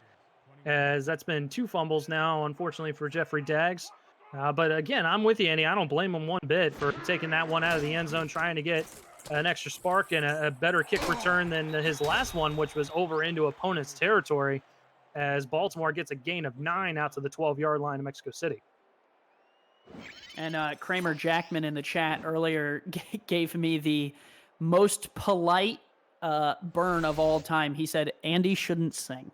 as that's been 2 fumbles now, unfortunately, for Jeffrey Daggs. But again, I'm with you, Andy. I don't blame him one bit for taking that one out of the end zone, trying to get an extra spark and a better kick return than his last one, which was over into opponent's territory, as Baltimore gets a gain of 9 out to the 12-yard line of Mexico City. And Kramer Jackman in the chat earlier gave me the most polite burn of all time. He said, Andy shouldn't sing.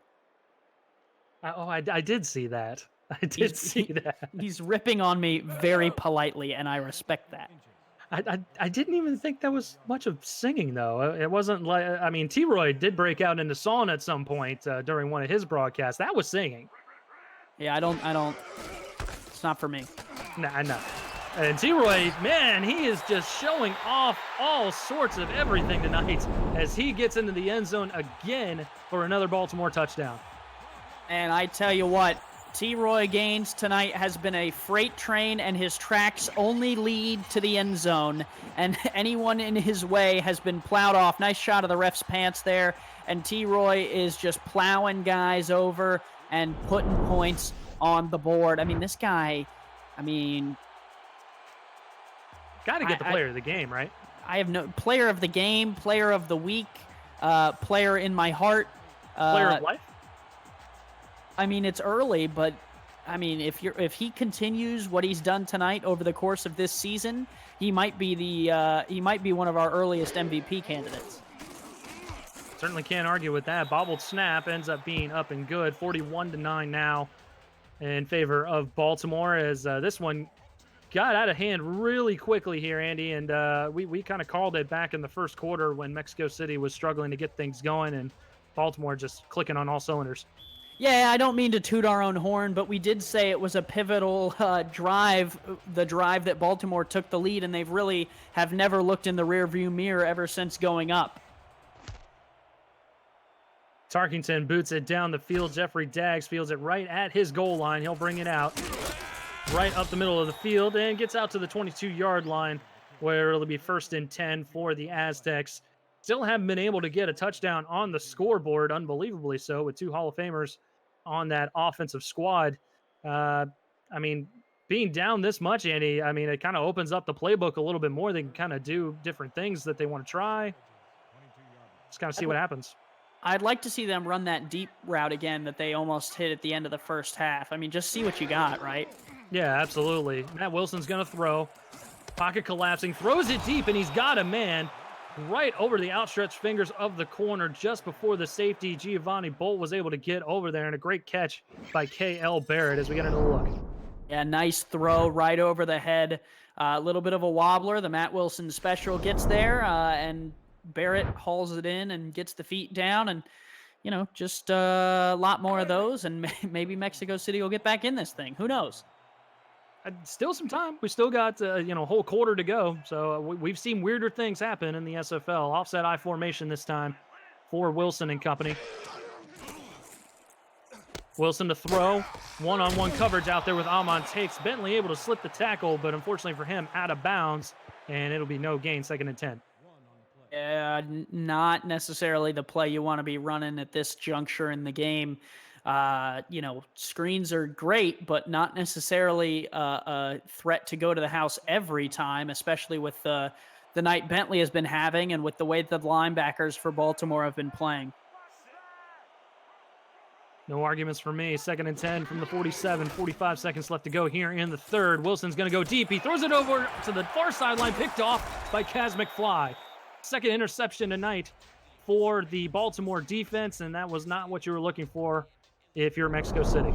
I did see that. I did see that. He's ripping on me very politely, and I respect that. I didn't even think that was much of singing, though. It wasn't like, I mean, T-Roy did break out into song at some point during one of his broadcasts. That was singing. Yeah, I don't, it's not for me. Nah. And T-Roy, man, he is just showing off all sorts of everything tonight as he gets into the end zone again for another Baltimore touchdown. And I tell you what, T-Roy Gaines tonight has been a freight train, and his tracks only lead to the end zone, and anyone in his way has been plowed off. Nice shot of the ref's pants there, and T-Roy is just plowing guys over and putting points on the board. I mean, this guy, got to get the player of the game, right? I have no player of the game, player of the week, player in my heart. Player of life? I mean, it's early, but I mean, if he continues what he's done tonight over the course of this season, he might be one of our earliest MVP candidates. Certainly can't argue with that. Bobbled snap ends up being up and good. 41-9 now in favor of Baltimore, as this one got out of hand really quickly here, Andy, and we kind of called it back in the 1st quarter when Mexico City was struggling to get things going, and Baltimore just clicking on all cylinders. Yeah, I don't mean to toot our own horn, but we did say it was a pivotal drive, the drive that Baltimore took the lead, and they've really have never looked in the rearview mirror ever since going up. Tarkington boots it down the field. Jeffrey Daggs fields it right at his goal line. He'll bring it out right up the middle of the field and gets out to the 22-yard line, where it'll be 1st and 10 for the Aztecs. Still haven't been able to get a touchdown on the scoreboard, unbelievably so, with 2 Hall of Famers on that offensive squad. I mean, being down this much, Andy, I mean, it kind of opens up the playbook a little bit more. They can kind of do different things that they want to try. Just kind of see what happens. I'd like to see them run that deep route again that they almost hit at the end of the first half. I mean, just see what you got, right? Yeah, absolutely. Matt Wilson's going to throw. Pocket collapsing, throws it deep, and he's got a man right over the outstretched fingers of the corner just before the safety Giovanni Bolt was able to get over there, and a great catch by K.L. Barrett as we get another look. Yeah, nice throw right over the head. A little bit of a wobbler. The Matt Wilson special gets there, and Barrett hauls it in and gets the feet down. And, just a lot more of those. And maybe Mexico City will get back in this thing. Who knows? Still some time. We still got, a whole quarter to go. So we've seen weirder things happen in the SFL. Offset I formation this time for Wilson and company. Wilson to throw. One-on-one coverage out there with Amon takes. Bentley able to slip the tackle, but unfortunately for him, out of bounds. And it'll be no gain, 2nd and 10. Yeah, not necessarily the play you want to be running at this juncture in the game. Screens are great, but not necessarily a threat to go to the house every time, especially with the night Bentley has been having and with the way that the linebackers for Baltimore have been playing. No arguments for me. 2nd and 10 from the 47. 45 seconds left to go here in the third. Wilson's going to go deep. He throws it over to the far sideline, picked off by Kaz McFly. 2nd interception tonight for the Baltimore defense, and that was not what you were looking for if you're Mexico City.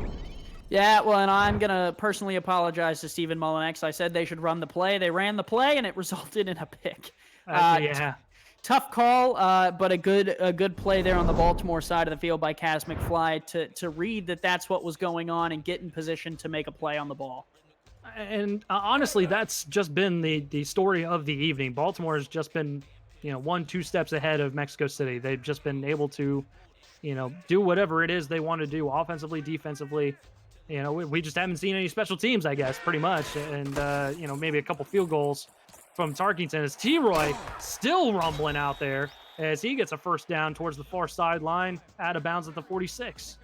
Yeah, well, and I'm going to personally apologize to Stephen Mullinex. I said they should run the play. They ran the play, and it resulted in a pick. Yeah. Tough call, but a good play there on the Baltimore side of the field by Kaz McFly to read that that's what was going on and get in position to make a play on the ball. And honestly, that's just been the story of the evening. Baltimore has just been, 1-2 steps ahead of Mexico City. They've just been able to, do whatever it is they want to do offensively, defensively. We just haven't seen any special teams, I guess, pretty much. And, maybe a couple field goals from Tarkington as T-Roy still rumbling out there as he gets a first down towards the far sideline, out of bounds at the 46.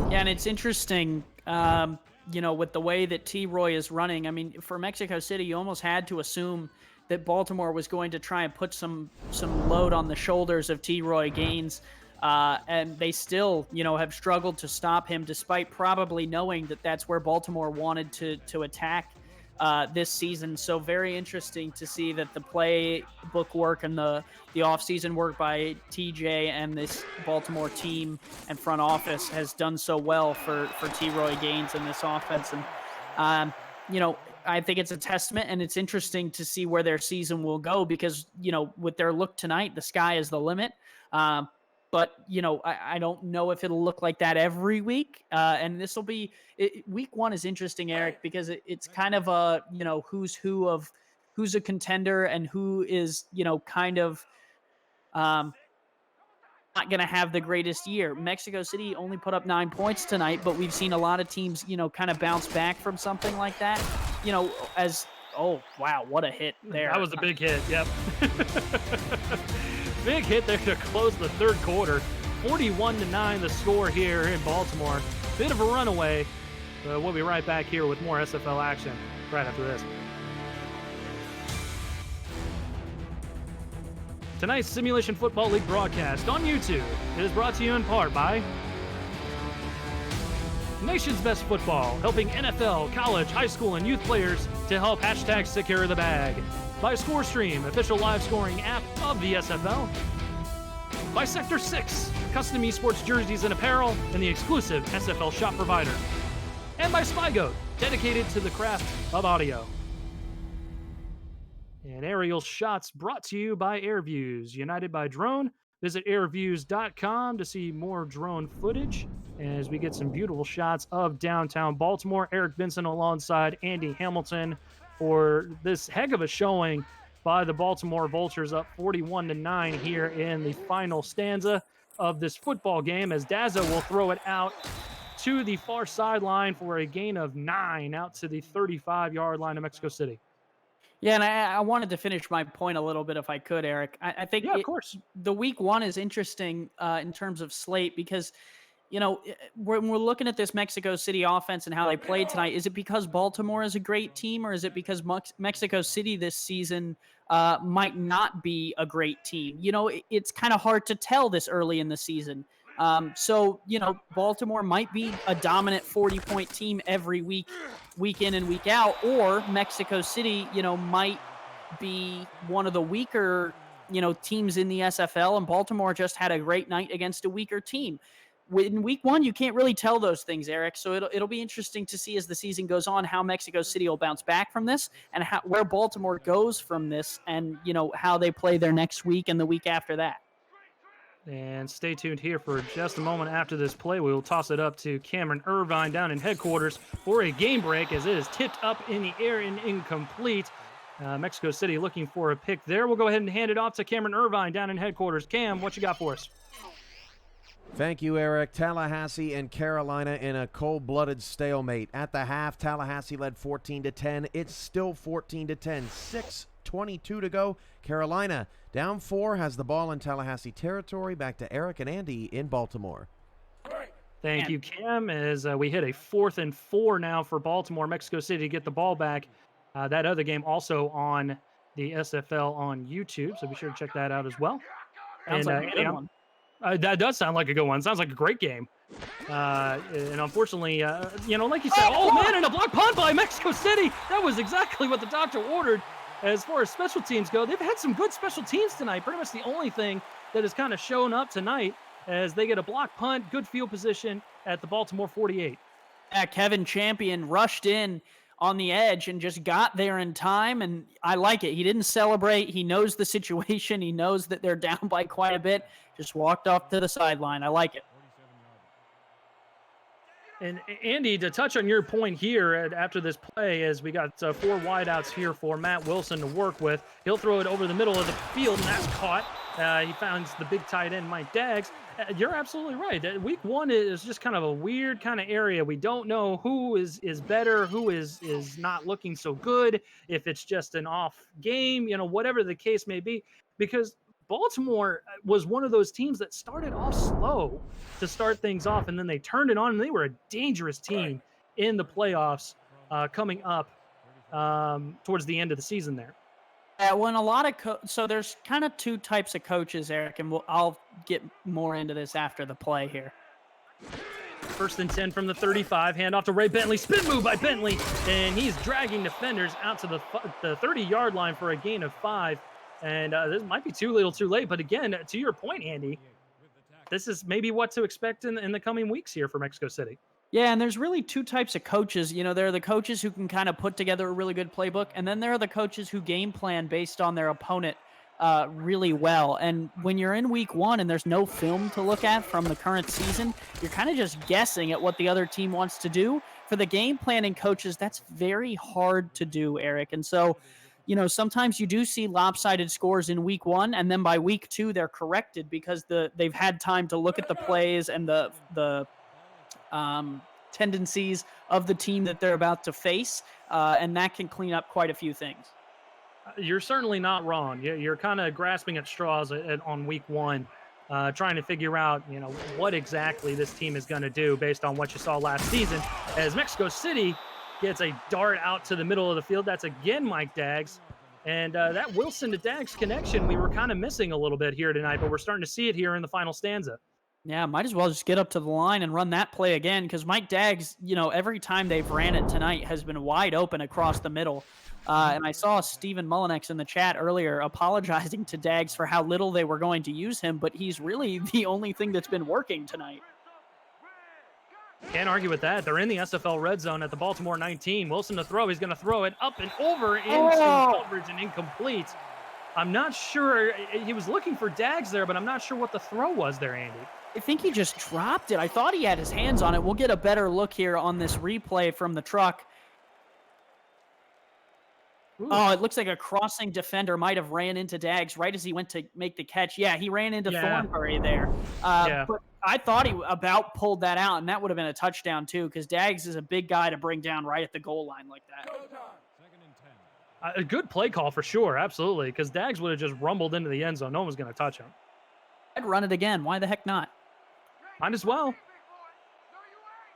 Yeah, and it's interesting, with the way that T-Roy is running. I mean, for Mexico City, you almost had to assume that Baltimore was going to try and put some load on the shoulders of T-Roy Gaines. And they still, have struggled to stop him despite probably knowing that that's where Baltimore wanted to attack this season. So very interesting to see that the playbook work and the offseason work by TJ and this Baltimore team and front office has done so well for T-Roy Gaines in this offense. And, I think it's a testament, and it's interesting to see where their season will go because, with their look tonight, the sky is the limit. But, I don't know if it'll look like that every week. And this will be week 1 is interesting, Eric, because it's kind of a, who's a contender and who is, kind of not going to have the greatest year. Mexico City only put up 9 points tonight, but we've seen a lot of teams, kind of bounce back from something like that, oh, wow, what a hit there. That was a big hit. Yep. Big hit there to close the third quarter. 41-9 the score here in Baltimore. Bit of a runaway. We'll be right back here with more SFL action right after this. Tonight's Simulation Football League broadcast on YouTube is brought to you in part by Nation's Best Football, helping NFL, college, high school, and youth players to help hashtag secure the bag. By ScoreStream, official live scoring app of the SFL. By Sector 6, custom esports jerseys and apparel, and the exclusive SFL shop provider. And by SpyGoat, dedicated to the craft of audio. And aerial shots brought to you by AirViews, united by drone. Visit airviews.com to see more drone footage as we get some beautiful shots of downtown Baltimore. Eric Benson alongside Andy Hamilton for this heck of a showing by the Baltimore Vultures, up 41-9 here in the final stanza of this football game, as Daza will throw it out to the far sideline for a gain of 9 out to the 35-yard line of Mexico City. Yeah, and I wanted to finish my point a little bit if I could, Eric. I think of course. The week 1 is interesting in terms of slate because, when we're looking at this Mexico City offense and how they played tonight, is it because Baltimore is a great team, or is it because Mexico City this season might not be a great team? It's kind of hard to tell this early in the season. Baltimore might be a dominant 40-point team every week in and week out, or Mexico City, might be one of the weaker, teams in the SFL, and Baltimore just had a great night against a weaker team. In week one, you can't really tell those things, Eric. So it'll be interesting to see as the season goes on how Mexico City will bounce back from this, and where Baltimore goes from this, and how they play their next week and the week after that. And stay tuned here for just a moment after this play. We will toss it up to Cameron Irvine down in headquarters for a game break as it is tipped up in the air and incomplete. Mexico City looking for a pick there. We'll go ahead and hand it off to Cameron Irvine down in headquarters. Cam, what you got for us? Thank you, Eric. Tallahassee and Carolina in a cold-blooded stalemate. At the half, Tallahassee led 14-10. It's still 14-10. 6:22 to go. Carolina down 4, has the ball in Tallahassee territory. Back to Eric and Andy in Baltimore. Thank you, Cam, as we hit a 4th and 4 now for Baltimore. Mexico City to get the ball back. That other game also on the SFL on YouTube, so be sure to check that out as well. Sounds like a good one. That does sound like a good one. Sounds like a great game. And unfortunately, like you said, oh man, and a block punt by Mexico City. That was exactly what the doctor ordered. As far as special teams go, they've had some good special teams tonight. Pretty much the only thing that has kind of shown up tonight as they get a block punt, good field position at the Baltimore 48. Yeah, Kevin Champion rushed in on the edge and just got there in time, and I like it. He didn't celebrate. He knows the situation. He knows that they're down by quite a bit. Just walked off to the sideline. I like it. And Andy, to touch on your point here after this play, as we got 4 wideouts here for Matt Wilson to work with, he'll throw it over the middle of the field, and that's caught. He finds the big tight end, Mike Daggs. You're absolutely right. Week 1 is just kind of a weird kind of area. We don't know who is better, who is not looking so good, if it's just an off game, whatever the case may be, because Baltimore was one of those teams that started off slow to start things off, and then they turned it on, and they were a dangerous team in the playoffs coming up towards the end of the season there. When a lot of so there's kind of 2 types of coaches, Eric, and I'll get more into this after the play here. 1st and 10 from the 35, handoff to Ray Bentley, spin move by Bentley, and he's dragging defenders out to the 30-yard line for a gain of 5. And this might be too little too late, but again, to your point, Andy, this is maybe what to expect in the coming weeks here for Mexico City. Yeah, and there's really 2 types of coaches. There are the coaches who can kind of put together a really good playbook, and then there are the coaches who game plan based on their opponent really well. And when you're in week 1 and there's no film to look at from the current season, you're kind of just guessing at what the other team wants to do. For the game planning coaches, that's very hard to do, Eric. And so, sometimes you do see lopsided scores in week 1, and then by week 2 they're corrected because they've had time to look at the plays and the tendencies of the team that they're about to face, and that can clean up quite a few things. You're certainly not wrong. You're kind of grasping at straws on week 1, trying to figure out, what exactly this team is going to do based on what you saw last season. As Mexico City gets a dart out to the middle of the field, that's again Mike Daggs. And that Wilson to Daggs connection we were kind of missing a little bit here tonight, but we're starting to see it here in the final stanza. Yeah, might as well just get up to the line and run that play again, because Mike Daggs, every time they've ran it tonight has been wide open across the middle. And I saw Stephen Mullinex in the chat earlier apologizing to Daggs for how little they were going to use him, but he's really the only thing that's been working tonight. Can't argue with that. They're in the SFL red zone at the Baltimore 19. Wilson to throw. He's going to throw it up and over into coverage and incomplete. I'm not sure. He was looking for Daggs there, but I'm not sure what the throw was there, Andy. I think he just dropped it. I thought he had his hands on it. We'll get a better look here on this replay from the truck. Ooh. Oh, it looks like a crossing defender might have ran into Daggs right as he went to make the catch. Yeah, he ran into Thornbury there. But I thought he about pulled that out, and that would have been a touchdown too, because Daggs is a big guy to bring down right at the goal line like that. A good play call for sure, absolutely, because Daggs would have just rumbled into the end zone. No one was going to touch him. I'd run it again. Why the heck not? Might as well.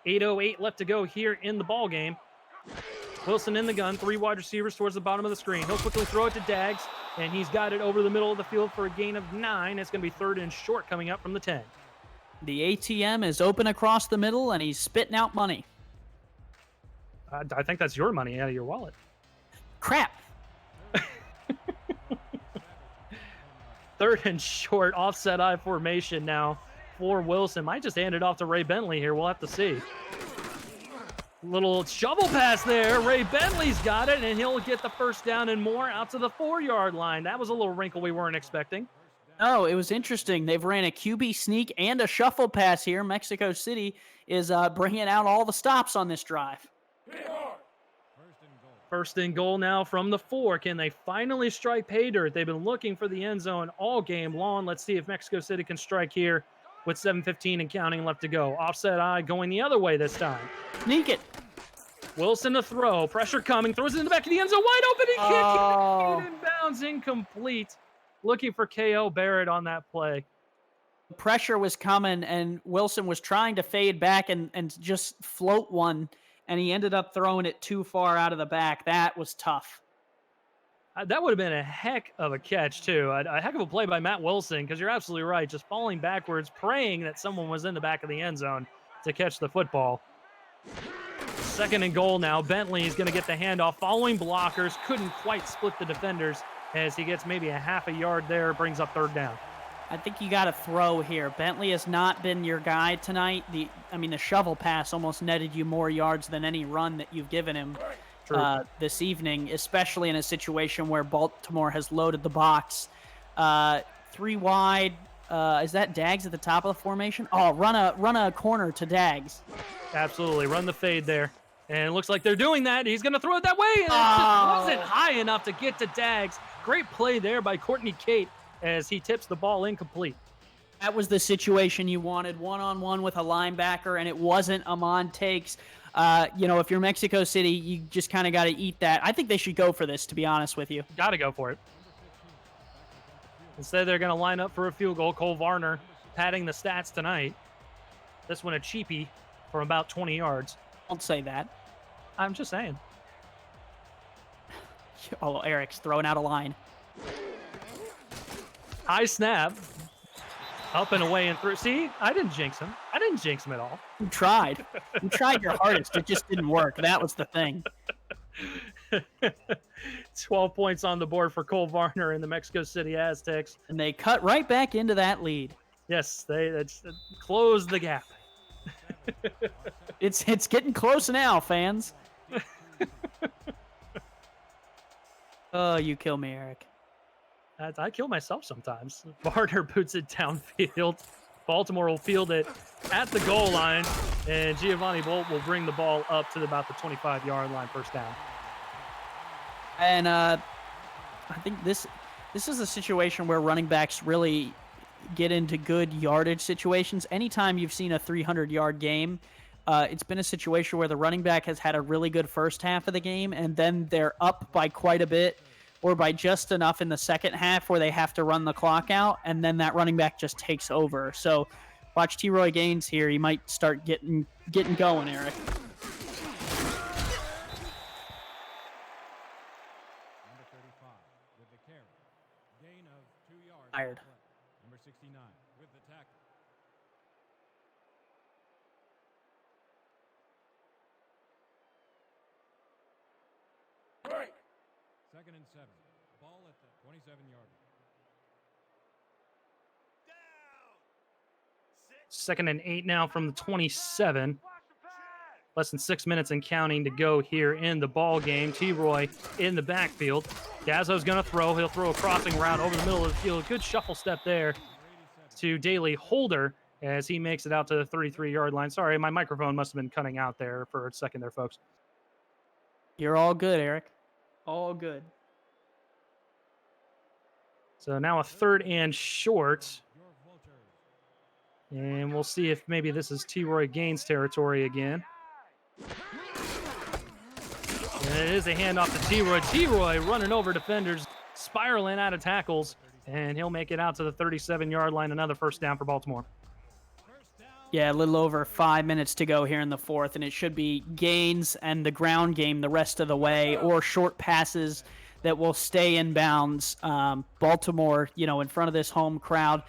8:08 left to go here in the ball game. Wilson in the gun, 3 wide receivers towards the bottom of the screen. He'll quickly throw it to Daggs, and he's got it over the middle of the field for a gain of 9. It's going to be 3rd and short coming up from the 10. The ATM is open across the middle, and he's spitting out money. I think that's your money out of your wallet. Crap. 3rd and short, offset I formation now for Wilson. Might just hand it off to Ray Bentley here. We'll have to see. Little shovel pass there. Ray Bentley's got it, and he'll get the first down and more out to the 4-yard line. That was a little wrinkle we weren't expecting. Oh, it was interesting. They've ran a QB sneak and a shuffle pass here. Mexico City is bringing out all the stops on this drive. First and goal now from the 4. Can they finally strike pay dirt? They've been looking for the end zone all game long. Let's see if Mexico City can strike here with 7:15 and counting left to go. Offset I going the other way this time. Sneak it. Wilson to throw. Pressure coming. Throws it in the back of the end zone. Wide open. He can't get it in bounds. Incomplete. Looking for K.O. Barrett on that play. Pressure was coming, and Wilson was trying to fade back and just float one, and he ended up throwing it too far out of the back. That was tough. That would have been a heck of a catch, too. A heck of a play by Matt Wilson, because you're absolutely right. Just falling backwards, praying that someone was in the back of the end zone to catch the football. 2nd and goal now. Bentley is going to get the handoff. Following blockers, couldn't quite split the defenders as he gets maybe a half a yard there, brings up 3rd down. I think you got to throw here. Bentley has not been your guy tonight. The shovel pass almost netted you more yards than any run that you've given him this evening, especially in a situation where Baltimore has loaded the box. 3 wide. Is that Daggs at the top of the formation? Oh, run a corner to Daggs. Absolutely. Run the fade there. And it looks like they're doing that. He's going to throw it that way. And it just wasn't high enough to get to Daggs. Great play there by Courtney Cate as he tips the ball incomplete. That was the situation you wanted, one-on-one with a linebacker, and it wasn't Amon Takes. If you're Mexico City, you just kind of got to eat that. I think they should go for this, to be honest with you. Got to go for it. Instead, they're going to line up for a field goal. Cole Varner padding the stats tonight. This one a cheapie from about 20 yards. Don't say that. I'm just saying. Oh, Eric's throwing out a line. High snap. Up and away and through. See, I didn't jinx him. I didn't jinx him at all. You tried. You tried your hardest. It just didn't work. That was the thing. 12 points on the board for Cole Varner and the Mexico City Aztecs. And they cut right back into that lead. Yes, they closed the gap. It's getting close now, fans. Oh, you kill me, Eric. I kill myself sometimes. Varner boots it downfield. Baltimore will field it at the goal line, and Giovanni Bolt will bring the ball up to about the 25-yard line, 1st down. And I think this is a situation where running backs really get into good yardage situations. Anytime you've seen a 300-yard game, it's been a situation where the running back has had a really good first half of the game, and then they're up by quite a bit or by just enough in the second half where they have to run the clock out, and then that running back just takes over. So watch T. Roy Gaines here. He might start getting going, Eric. Tired. Number 69 with the tackle. Right. 2nd and 7. Ball at the 27-yard line. 2nd and 8 now from the 27. Less than 6 minutes and counting to go here in the ball game. T-Roy in the backfield. Gazzo's going to throw. He'll throw a crossing route over the middle of the field. Good shuffle step there to Daly Holder as he makes it out to the 33-yard line. Sorry, my microphone must have been cutting out there for a second there, folks. You're all good, Eric. All good. So now a 3rd and short. And we'll see if maybe this is T-Roy Gaines territory again. And it is a handoff to T-Roy. T-Roy running over defenders, spiraling out of tackles, and he'll make it out to the 37-yard line. Another 1st down for Baltimore. 1st down Yeah, a little over 5 minutes to go here in the fourth, and it should be gains and the ground game the rest of the way, or short passes that will stay in bounds. Baltimore, in front of this home crowd,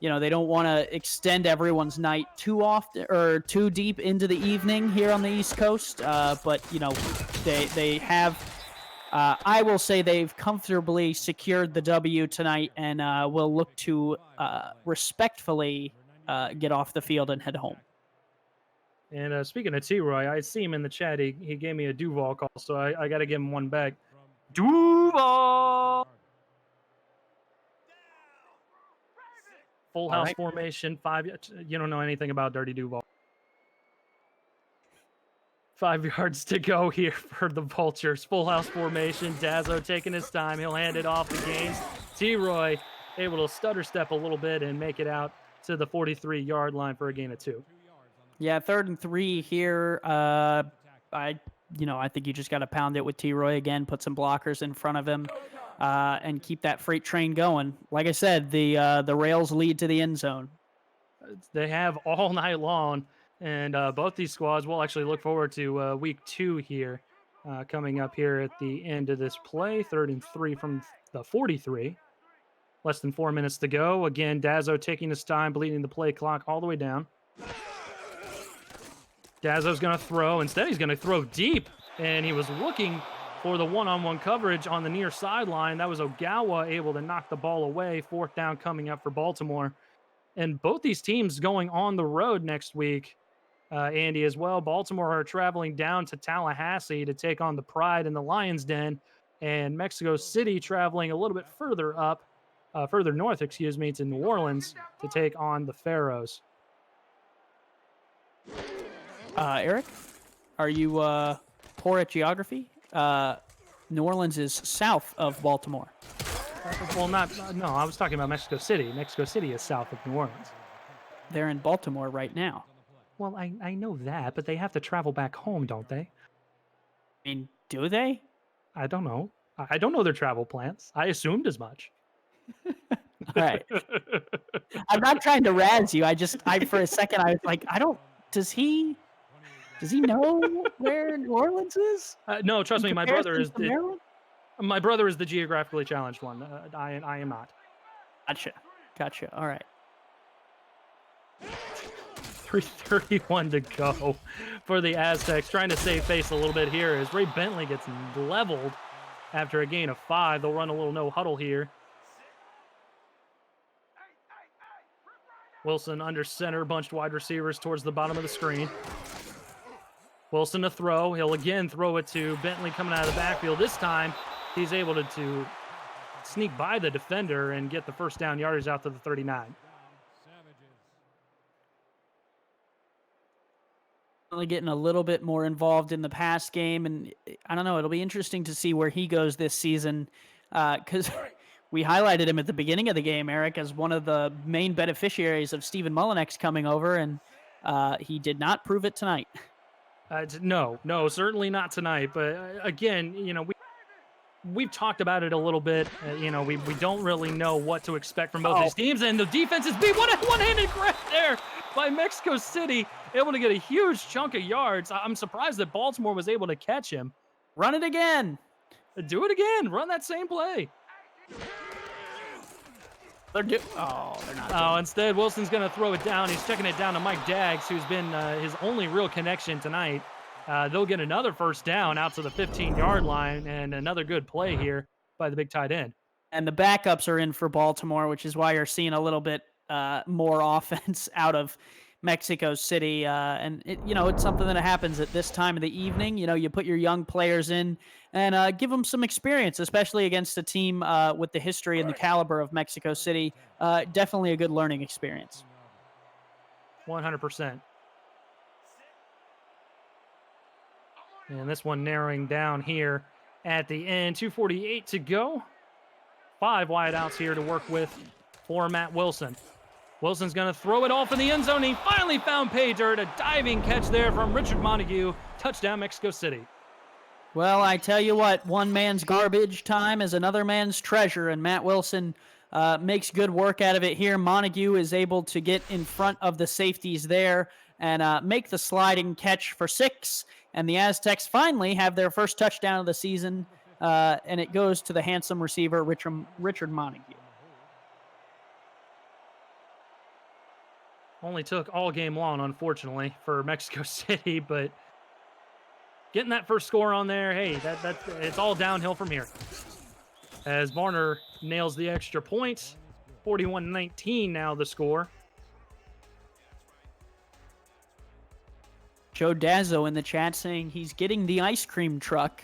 they don't want to extend everyone's night too often or too deep into the evening here on the East Coast. But they have. I will say they've comfortably secured the W tonight, and will look to respectfully get off the field and head home. And speaking of T-Roy, I see him in the chat. He gave me a Duval call, so I got to give him one back. Duval! Full house formation, 5. You don't know anything about Dirty Duval. 5 yards to go here for the Vultures. Full house formation. Dazzo taking his time. He'll hand it off to Gaines. T-Roy able to stutter step a little bit and make it out to the 43-yard line for a gain of 2. Yeah, 3rd and 3 here. I think you just got to pound it with T-Roy again, put some blockers in front of him, and keep that freight train going. Like I said, the rails lead to the end zone. They have all night long, and both these squads will actually look forward to week 2 here, coming up here at the end of this play. 3rd and 3 from the 43. Less than 4 minutes to go. Again, Dazzo taking his time, bleeding the play clock all the way down. Dazzo's going to throw. Instead, he's going to throw deep, and he was looking for the one-on-one coverage on the near sideline. That was Ogawa able to knock the ball away. 4th down coming up for Baltimore. And both these teams going on the road next week, Andy, as well. Baltimore are traveling down to Tallahassee to take on the Pride in the Lions Den, and Mexico City traveling a little bit further north, to New Orleans to take on the Pharaohs. Eric, are you poor at geography? New Orleans is south of Baltimore. Well, no, I was talking about Mexico City. Mexico City is south of New Orleans. They're in Baltimore right now. Well, I know that, but they have to travel back home, don't they? I mean, do they? I don't know. I don't know their travel plans. I assumed as much. All right. I'm not trying to razz you. For a second, I was like, does he know where New Orleans is? No, trust me, my brother is Maryland? My brother is the geographically challenged one. I am not. Gotcha. All right. 3:31 to go for the Aztecs. Trying to save face a little bit here as Ray Bentley gets leveled after a gain of 5. They'll run a little no huddle here. Wilson under center, bunched wide receivers towards the bottom of the screen. Wilson to throw. He'll again throw it to Bentley coming out of the backfield. This time, he's able to sneak by the defender and get the first down yardage out to the 39. Getting a little bit more involved in the pass game, and I don't know, it'll be interesting to see where he goes this season, because we highlighted him at the beginning of the game, Eric, as one of the main beneficiaries of Stephen Mullinex coming over, and he did not prove it tonight. No, certainly not tonight. But again, we've talked about it a little bit. We don't really know what to expect from both these teams, and the defense is beat. What a one-handed grab there by Mexico City, able to get a huge chunk of yards. I'm surprised that Baltimore was able to catch him. Run it again. Do it again. Run that same play. They're not. Oh, instead, Wilson's going to throw it down. He's checking it down to Mike Daggs, who's been his only real connection tonight. They'll get another first down out to the 15-yard line, and another good play here by the big tight end. And the backups are in for Baltimore, which is why you're seeing a little bit more offense out of Mexico City. And it's something that happens at this time of the evening. You put your young players in and give them some experience, especially against a team with the history and the caliber of Mexico City. Definitely a good learning experience. 100%. And this one narrowing down here at the end. 2:48 to go. 5 wideouts here to work with for Matt Wilson. Wilson's going to throw it off in the end zone. He finally found pay dirt. A diving catch there from Richard Montague. Touchdown, Mexico City. Well, I tell you what, one man's garbage time is another man's treasure, and Matt Wilson makes good work out of it here. Montague is able to get in front of the safeties there and make the sliding catch for 6. And the Aztecs finally have their first touchdown of the season, and it goes to the handsome receiver, Richard Montague. Only took all game long, unfortunately, for Mexico City, but getting that first score on there, hey, it's all downhill from here. As Varner nails the extra point, 41-19 now the score. Joe Dazzo in the chat saying he's getting the ice cream truck.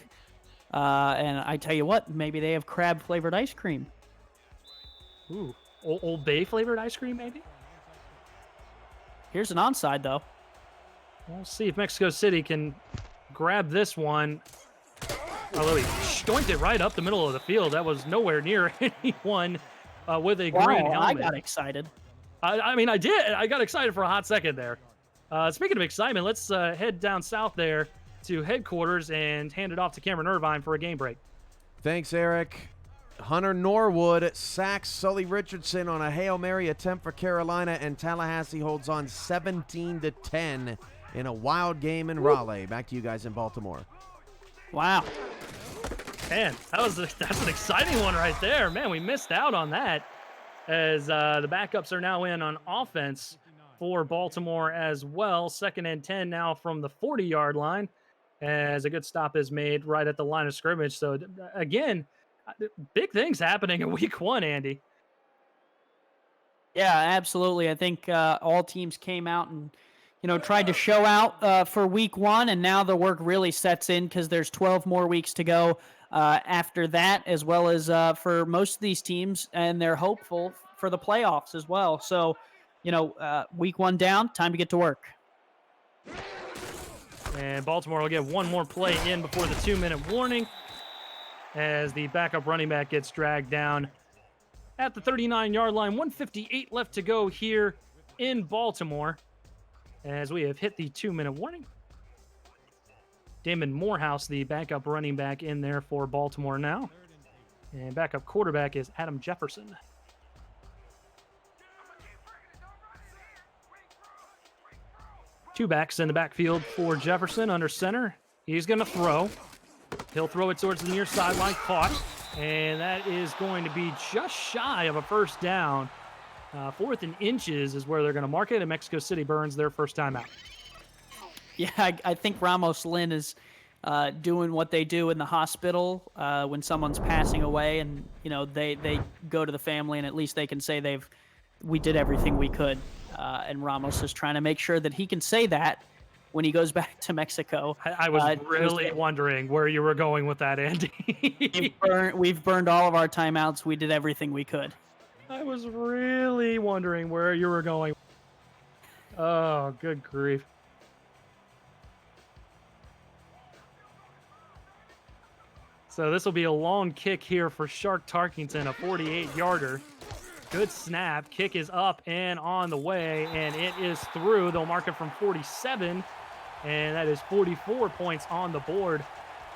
And I tell you what, maybe they have crab-flavored ice cream. Ooh, Old Bay flavored ice cream, maybe? Here's an onside, though. We'll see if Mexico City can grab this one. Although he stoinked it right up the middle of the field. That was nowhere near anyone with a green helmet. I got excited. I mean, I did. I got excited for a hot second there. Speaking of excitement, let's head down south there to headquarters and hand it off to Cameron Irvine for a game break. Thanks, Eric. Hunter Norwood sacks Sully Richardson on a Hail Mary attempt for Carolina, and Tallahassee holds on 17-10 in a wild game in Raleigh. Back to you guys in Baltimore. Wow. Man, that's an exciting one right there. Man, we missed out on that as the backups are now in on offense for Baltimore as well. 2nd and 10 now from the 40-yard line as a good stop is made right at the line of scrimmage. So, again, big things happening in week 1, Andy. Yeah, absolutely. I think all teams came out and, tried to show out for week 1, and now the work really sets in because there's 12 more weeks to go after that, as well as for most of these teams, and they're hopeful for the playoffs as well. So, week 1 down, time to get to work. And Baltimore will get one more play in before the 2-minute warning as the backup running back gets dragged down at the 39-yard line. 1:58 left to go here in Baltimore as we have hit the 2-minute warning. Damon Morehouse, the backup running back, in there for Baltimore now. And backup quarterback is Adam Jefferson. Two backs in the backfield for Jefferson under center. He's going to throw. He'll throw it towards the near sideline, caught. And that is going to be just shy of a first down. 4th and inches is where they're going to mark it, and Mexico City burns their first time out. Yeah, I think Ramos Lynn is doing what they do in the hospital when someone's passing away, and they go to the family, and at least they can say we did everything we could. And Ramos is trying to make sure that he can say that when he goes back to Mexico. I was really wondering where you were going with that, Andy. We've burned all of our timeouts. We did everything we could. I was really wondering where you were going. Oh, good grief. So this will be a long kick here for Shark Tarkington, a 48-yarder. Good snap. Kick is up and on the way, and it is through. They'll mark it from 47, and that is 44 points on the board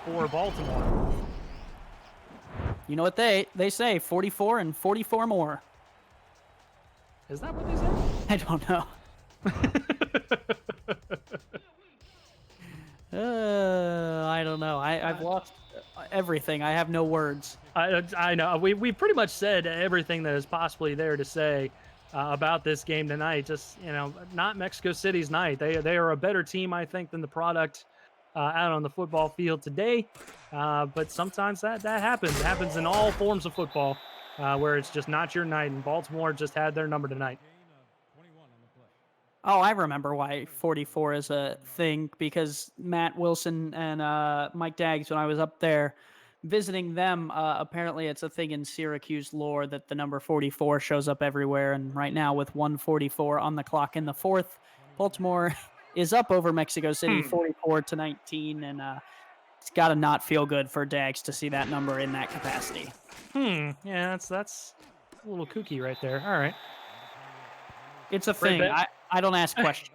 for Baltimore. You know what they say, 44 and 44 more. Is that what they say? I don't know. I don't know. I've lost everything. I have no words. I know. We pretty much said everything that is possibly there to say about this game tonight. Just, not Mexico City's night. They are a better team, I think, than the product out on the football field today. But sometimes that happens. It happens in all forms of football where it's just not your night. And Baltimore just had their number tonight. Oh, I remember why 44 is a thing, because Matt Wilson and Mike Daggs, when I was up there visiting them, apparently it's a thing in Syracuse lore that the number 44 shows up everywhere. And right now, with 1:44 on the clock in the 4th, Baltimore is up over Mexico City 44-19, and it's got to not feel good for Daggs to see that number in that capacity. Yeah, that's a little kooky right there. All right. It's a thing. I don't ask questions.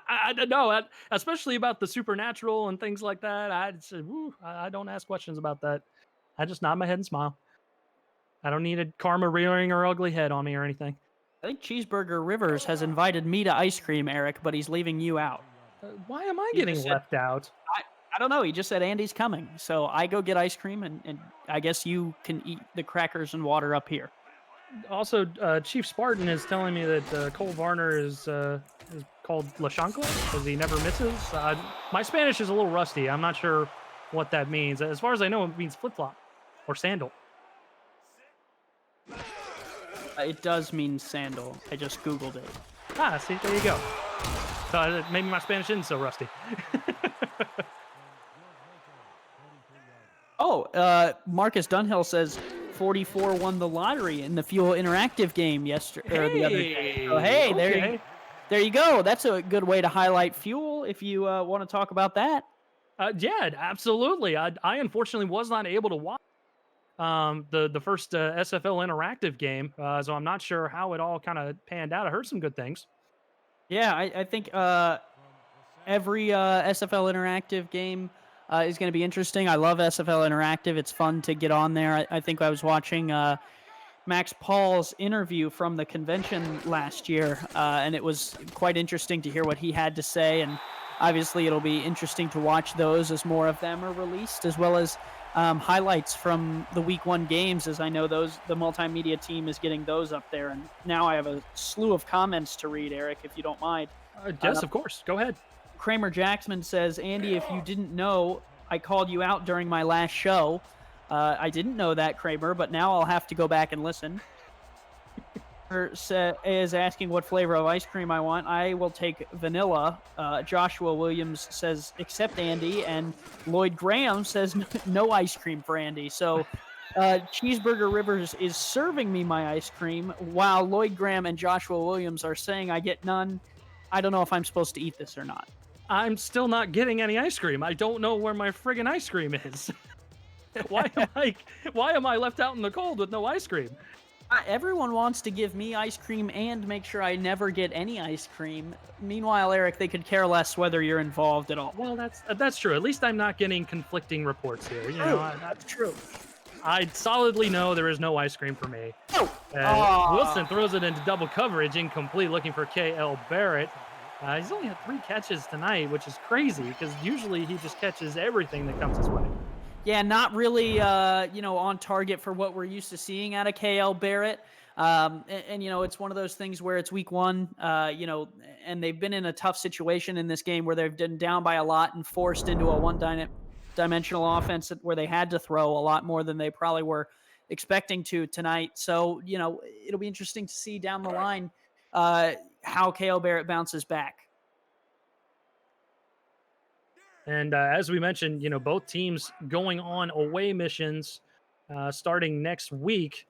I don't know, especially about the supernatural and things like that. I don't ask questions about that. I just nod my head and smile. I don't need a karma rearing her ugly head on me or anything. I think Cheeseburger Rivers has invited me to ice cream, Eric, but he's leaving you out. Why am I He getting just said- left out? I don't know. He just said Andy's coming. So I go get ice cream, and I guess you can eat the crackers and water up here. Also, Chief Spartan is telling me that Cole Varner is called La Chancla because he never misses. My Spanish is a little rusty. I'm not sure what that means. As far as I know, it means flip-flop or sandal. It does mean sandal. I just Googled it. Ah, see, there you go. So maybe my Spanish isn't so rusty. Marcus Dunhill says 44 won the lottery in the Fuel Interactive game yesterday or the other day. So hey, okay. there you go. That's a good way to highlight Fuel if you want to talk about that. Yeah, absolutely. I unfortunately was not able to watch the first SFL Interactive game, so I'm not sure how it all kind of panned out. I heard some good things. Yeah, I think every SFL Interactive game is going to be interesting. I love SFL Interactive. It's fun to get on there. I think I was watching Max Paul's interview from the convention last year, and it was quite interesting to hear what he had to say. And obviously, it'll be interesting to watch those as more of them are released, as well as highlights from the Week 1 games, as I know the multimedia team is getting those up there. And now I have a slew of comments to read, Eric, if you don't mind. Yes, of course. Go ahead. Kramer Jackson says, Andy, if you didn't know, I called you out during my last show. I didn't know that, Kramer, but now I'll have to go back and listen. Is asking what flavor of ice cream I want. I will take vanilla. Joshua Williams says, accept Andy. And Lloyd Graham says, no ice cream for Andy. So Cheeseburger Rivers is serving me my ice cream, while Lloyd Graham and Joshua Williams are saying I get none. I don't know if I'm supposed to eat this or not. I'm still not getting any ice cream. I don't know where my friggin' ice cream is. Why am I left out in the cold with no ice cream? Everyone wants to give me ice cream and make sure I never get any ice cream. Meanwhile, Eric, they could care less whether you're involved at all. Well, that's true. At least I'm not getting conflicting reports here. You know, That's true. I solidly know there is no ice cream for me. Wilson throws it into double coverage, incomplete, looking for K.L. Barrett. He's only had 3 catches tonight, which is crazy because usually he just catches everything that comes his way. Yeah, not really, on target for what we're used to seeing out of K.L. Barrett. And it's one of those things where it's week 1, and they've been in a tough situation in this game where they've been down by a lot and forced into a one-dimensional offense where they had to throw a lot more than they probably were expecting to tonight. So, it'll be interesting to see down the line how K.L. Barrett bounces back. And as we mentioned, both teams going on away missions starting next week.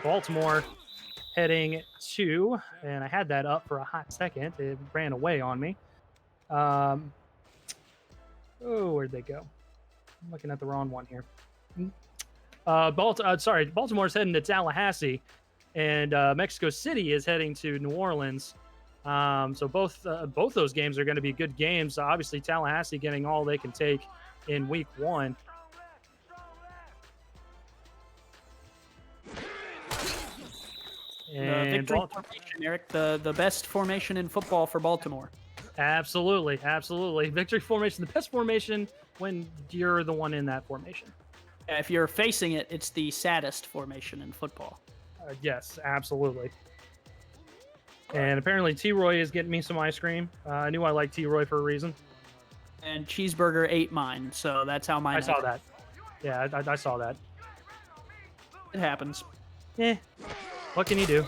Baltimore heading to, and I had that up for a hot second. It ran away on me. Where'd they go? I'm looking at the wrong one here. Baltimore's heading to Tallahassee, and Mexico City is heading to New Orleans. So both those games are going to be good games. Obviously, Tallahassee getting all they can take in week 1. And victory formation, Eric, the best formation in football for Baltimore. Absolutely. Victory formation, the best formation when you're the one in that formation. If you're facing it, it's the saddest formation in football. Yes, absolutely. And apparently T-Roy is getting me some ice cream. I knew I liked T-Roy for a reason. And Cheeseburger ate mine, so that's how mine. I saw that. Yeah, I saw that. It happens. Yeah. What can you do?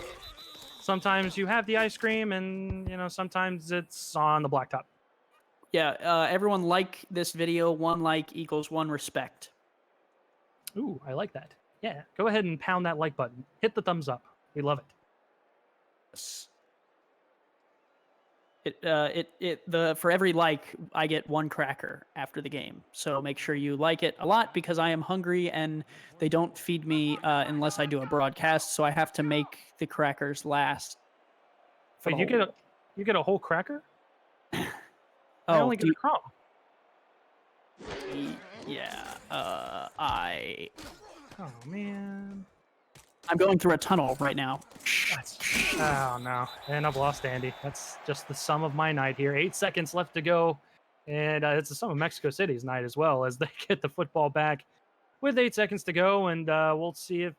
Sometimes you have the ice cream, and sometimes it's on the blacktop. Yeah. Everyone like this video. 1 like equals 1 respect. Ooh, I like that. Yeah. Go ahead and pound that like button. Hit the thumbs up. We love it. Yes. For every like, I get 1 cracker after the game. So make sure you like it a lot because I am hungry and they don't feed me unless I do a broadcast. So I have to make the crackers last. Wait, you get a whole cracker? I Oh, only get a crumb. yeah. Oh man. I'm going through a tunnel right now. Oh, no. And I've lost Andy. That's just the sum of my night here. 8 seconds left to go. And it's the sum of Mexico City's night as well as they get the football back with 8 seconds to go. And we'll see if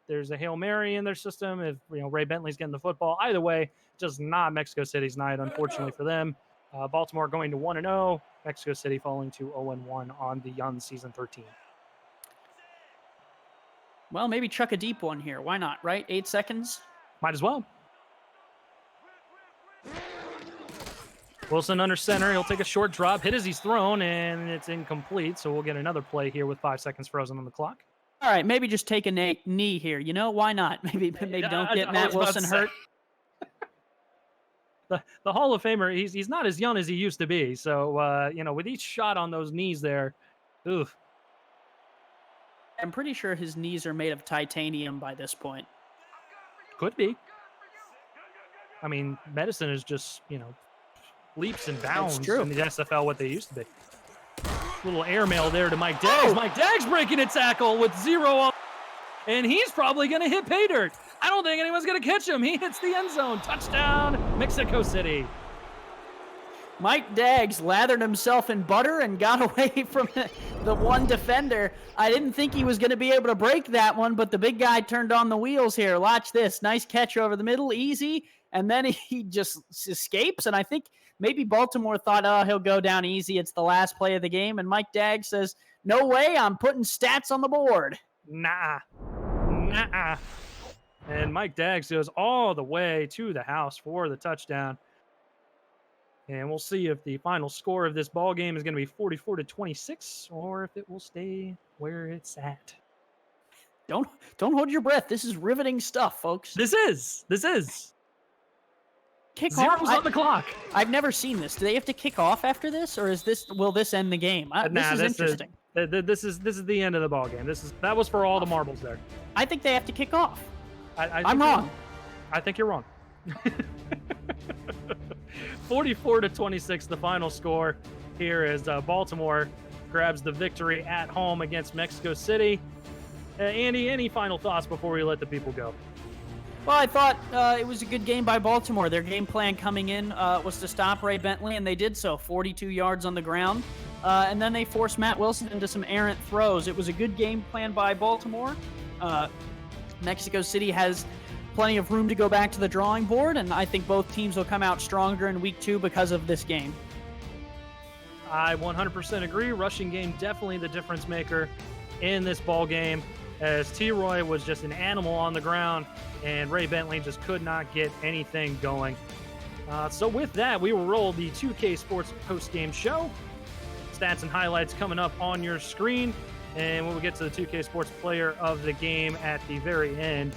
there's a Hail Mary in their system, if Ray Bentley's getting the football. Either way, just not Mexico City's night, unfortunately for them. Baltimore going to 1-0. Mexico City falling to 0-1 on the young season 13. Well, maybe chuck a deep one here. Why not, right? 8 seconds? Might as well. Wilson under center. He'll take a short drop, hit as he's thrown, and it's incomplete. So we'll get another play here with 5 seconds frozen on the clock. All right, maybe just take a knee here. Why not? Maybe don't get Matt Wilson hurt. The Hall of Famer, he's not as young as he used to be. So, with each shot on those knees there, oof. I'm pretty sure his knees are made of titanium by this point. Could be. I mean, medicine is just, leaps and bounds in the SFL what they used to be. Little airmail there to Mike Daggs. Oh! Mike Daggs breaking a tackle with 0 on, and he's probably going to hit pay dirt. I don't think anyone's going to catch him. He hits the end zone. Touchdown, Mexico City. Mike Daggs lathered himself in butter and got away from the one defender. I didn't think he was going to be able to break that one, but the big guy turned on the wheels here. Watch this. Nice catch over the middle, easy, and then he just escapes, and I think maybe Baltimore thought, oh, he'll go down easy. It's the last play of the game, and Mike Daggs says, no way, I'm putting stats on the board. Nah. And Mike Daggs goes all the way to the house for the touchdown. And we'll see if the final score of this ball game is going to be 44-26 or if it will stay where it's at. Don't hold your breath. This is riveting stuff, folks. This is. Kick Zero's off. on the clock. I've never seen this. Do they have to kick off after this, or will this end the game? This is interesting. This is the end of the ball game. That was for all the marbles there. I think they have to kick off. I'm wrong. I think you're wrong. 44-26, the final score here as Baltimore grabs the victory at home against Mexico City. Andy, any final thoughts before we let the people go? Well, I thought it was a good game by Baltimore. Their game plan coming in was to stop Ray Bentley, and they did so. 42 yards on the ground. And then they forced Matt Wilson into some errant throws. It was a good game plan by Baltimore. Mexico City has plenty of room to go back to the drawing board, and I think both teams will come out stronger in week 2 because of this game. I 100% agree. Rushing game definitely the difference maker in this ball game, as T-Roy was just an animal on the ground, and Ray Bentley just could not get anything going. So with that, we will roll the 2K Sports post-game show. Stats and highlights coming up on your screen, and we will get to the 2K Sports player of the game at the very end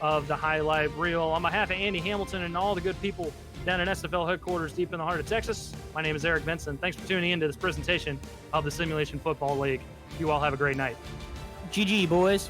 of the highlight reel. On behalf of Andy Hamilton and all the good people down at SFL headquarters deep in the heart of Texas, my name is Eric Benson. Thanks for tuning in to this presentation of the Simulation Football League. You all have a great night. GG, boys.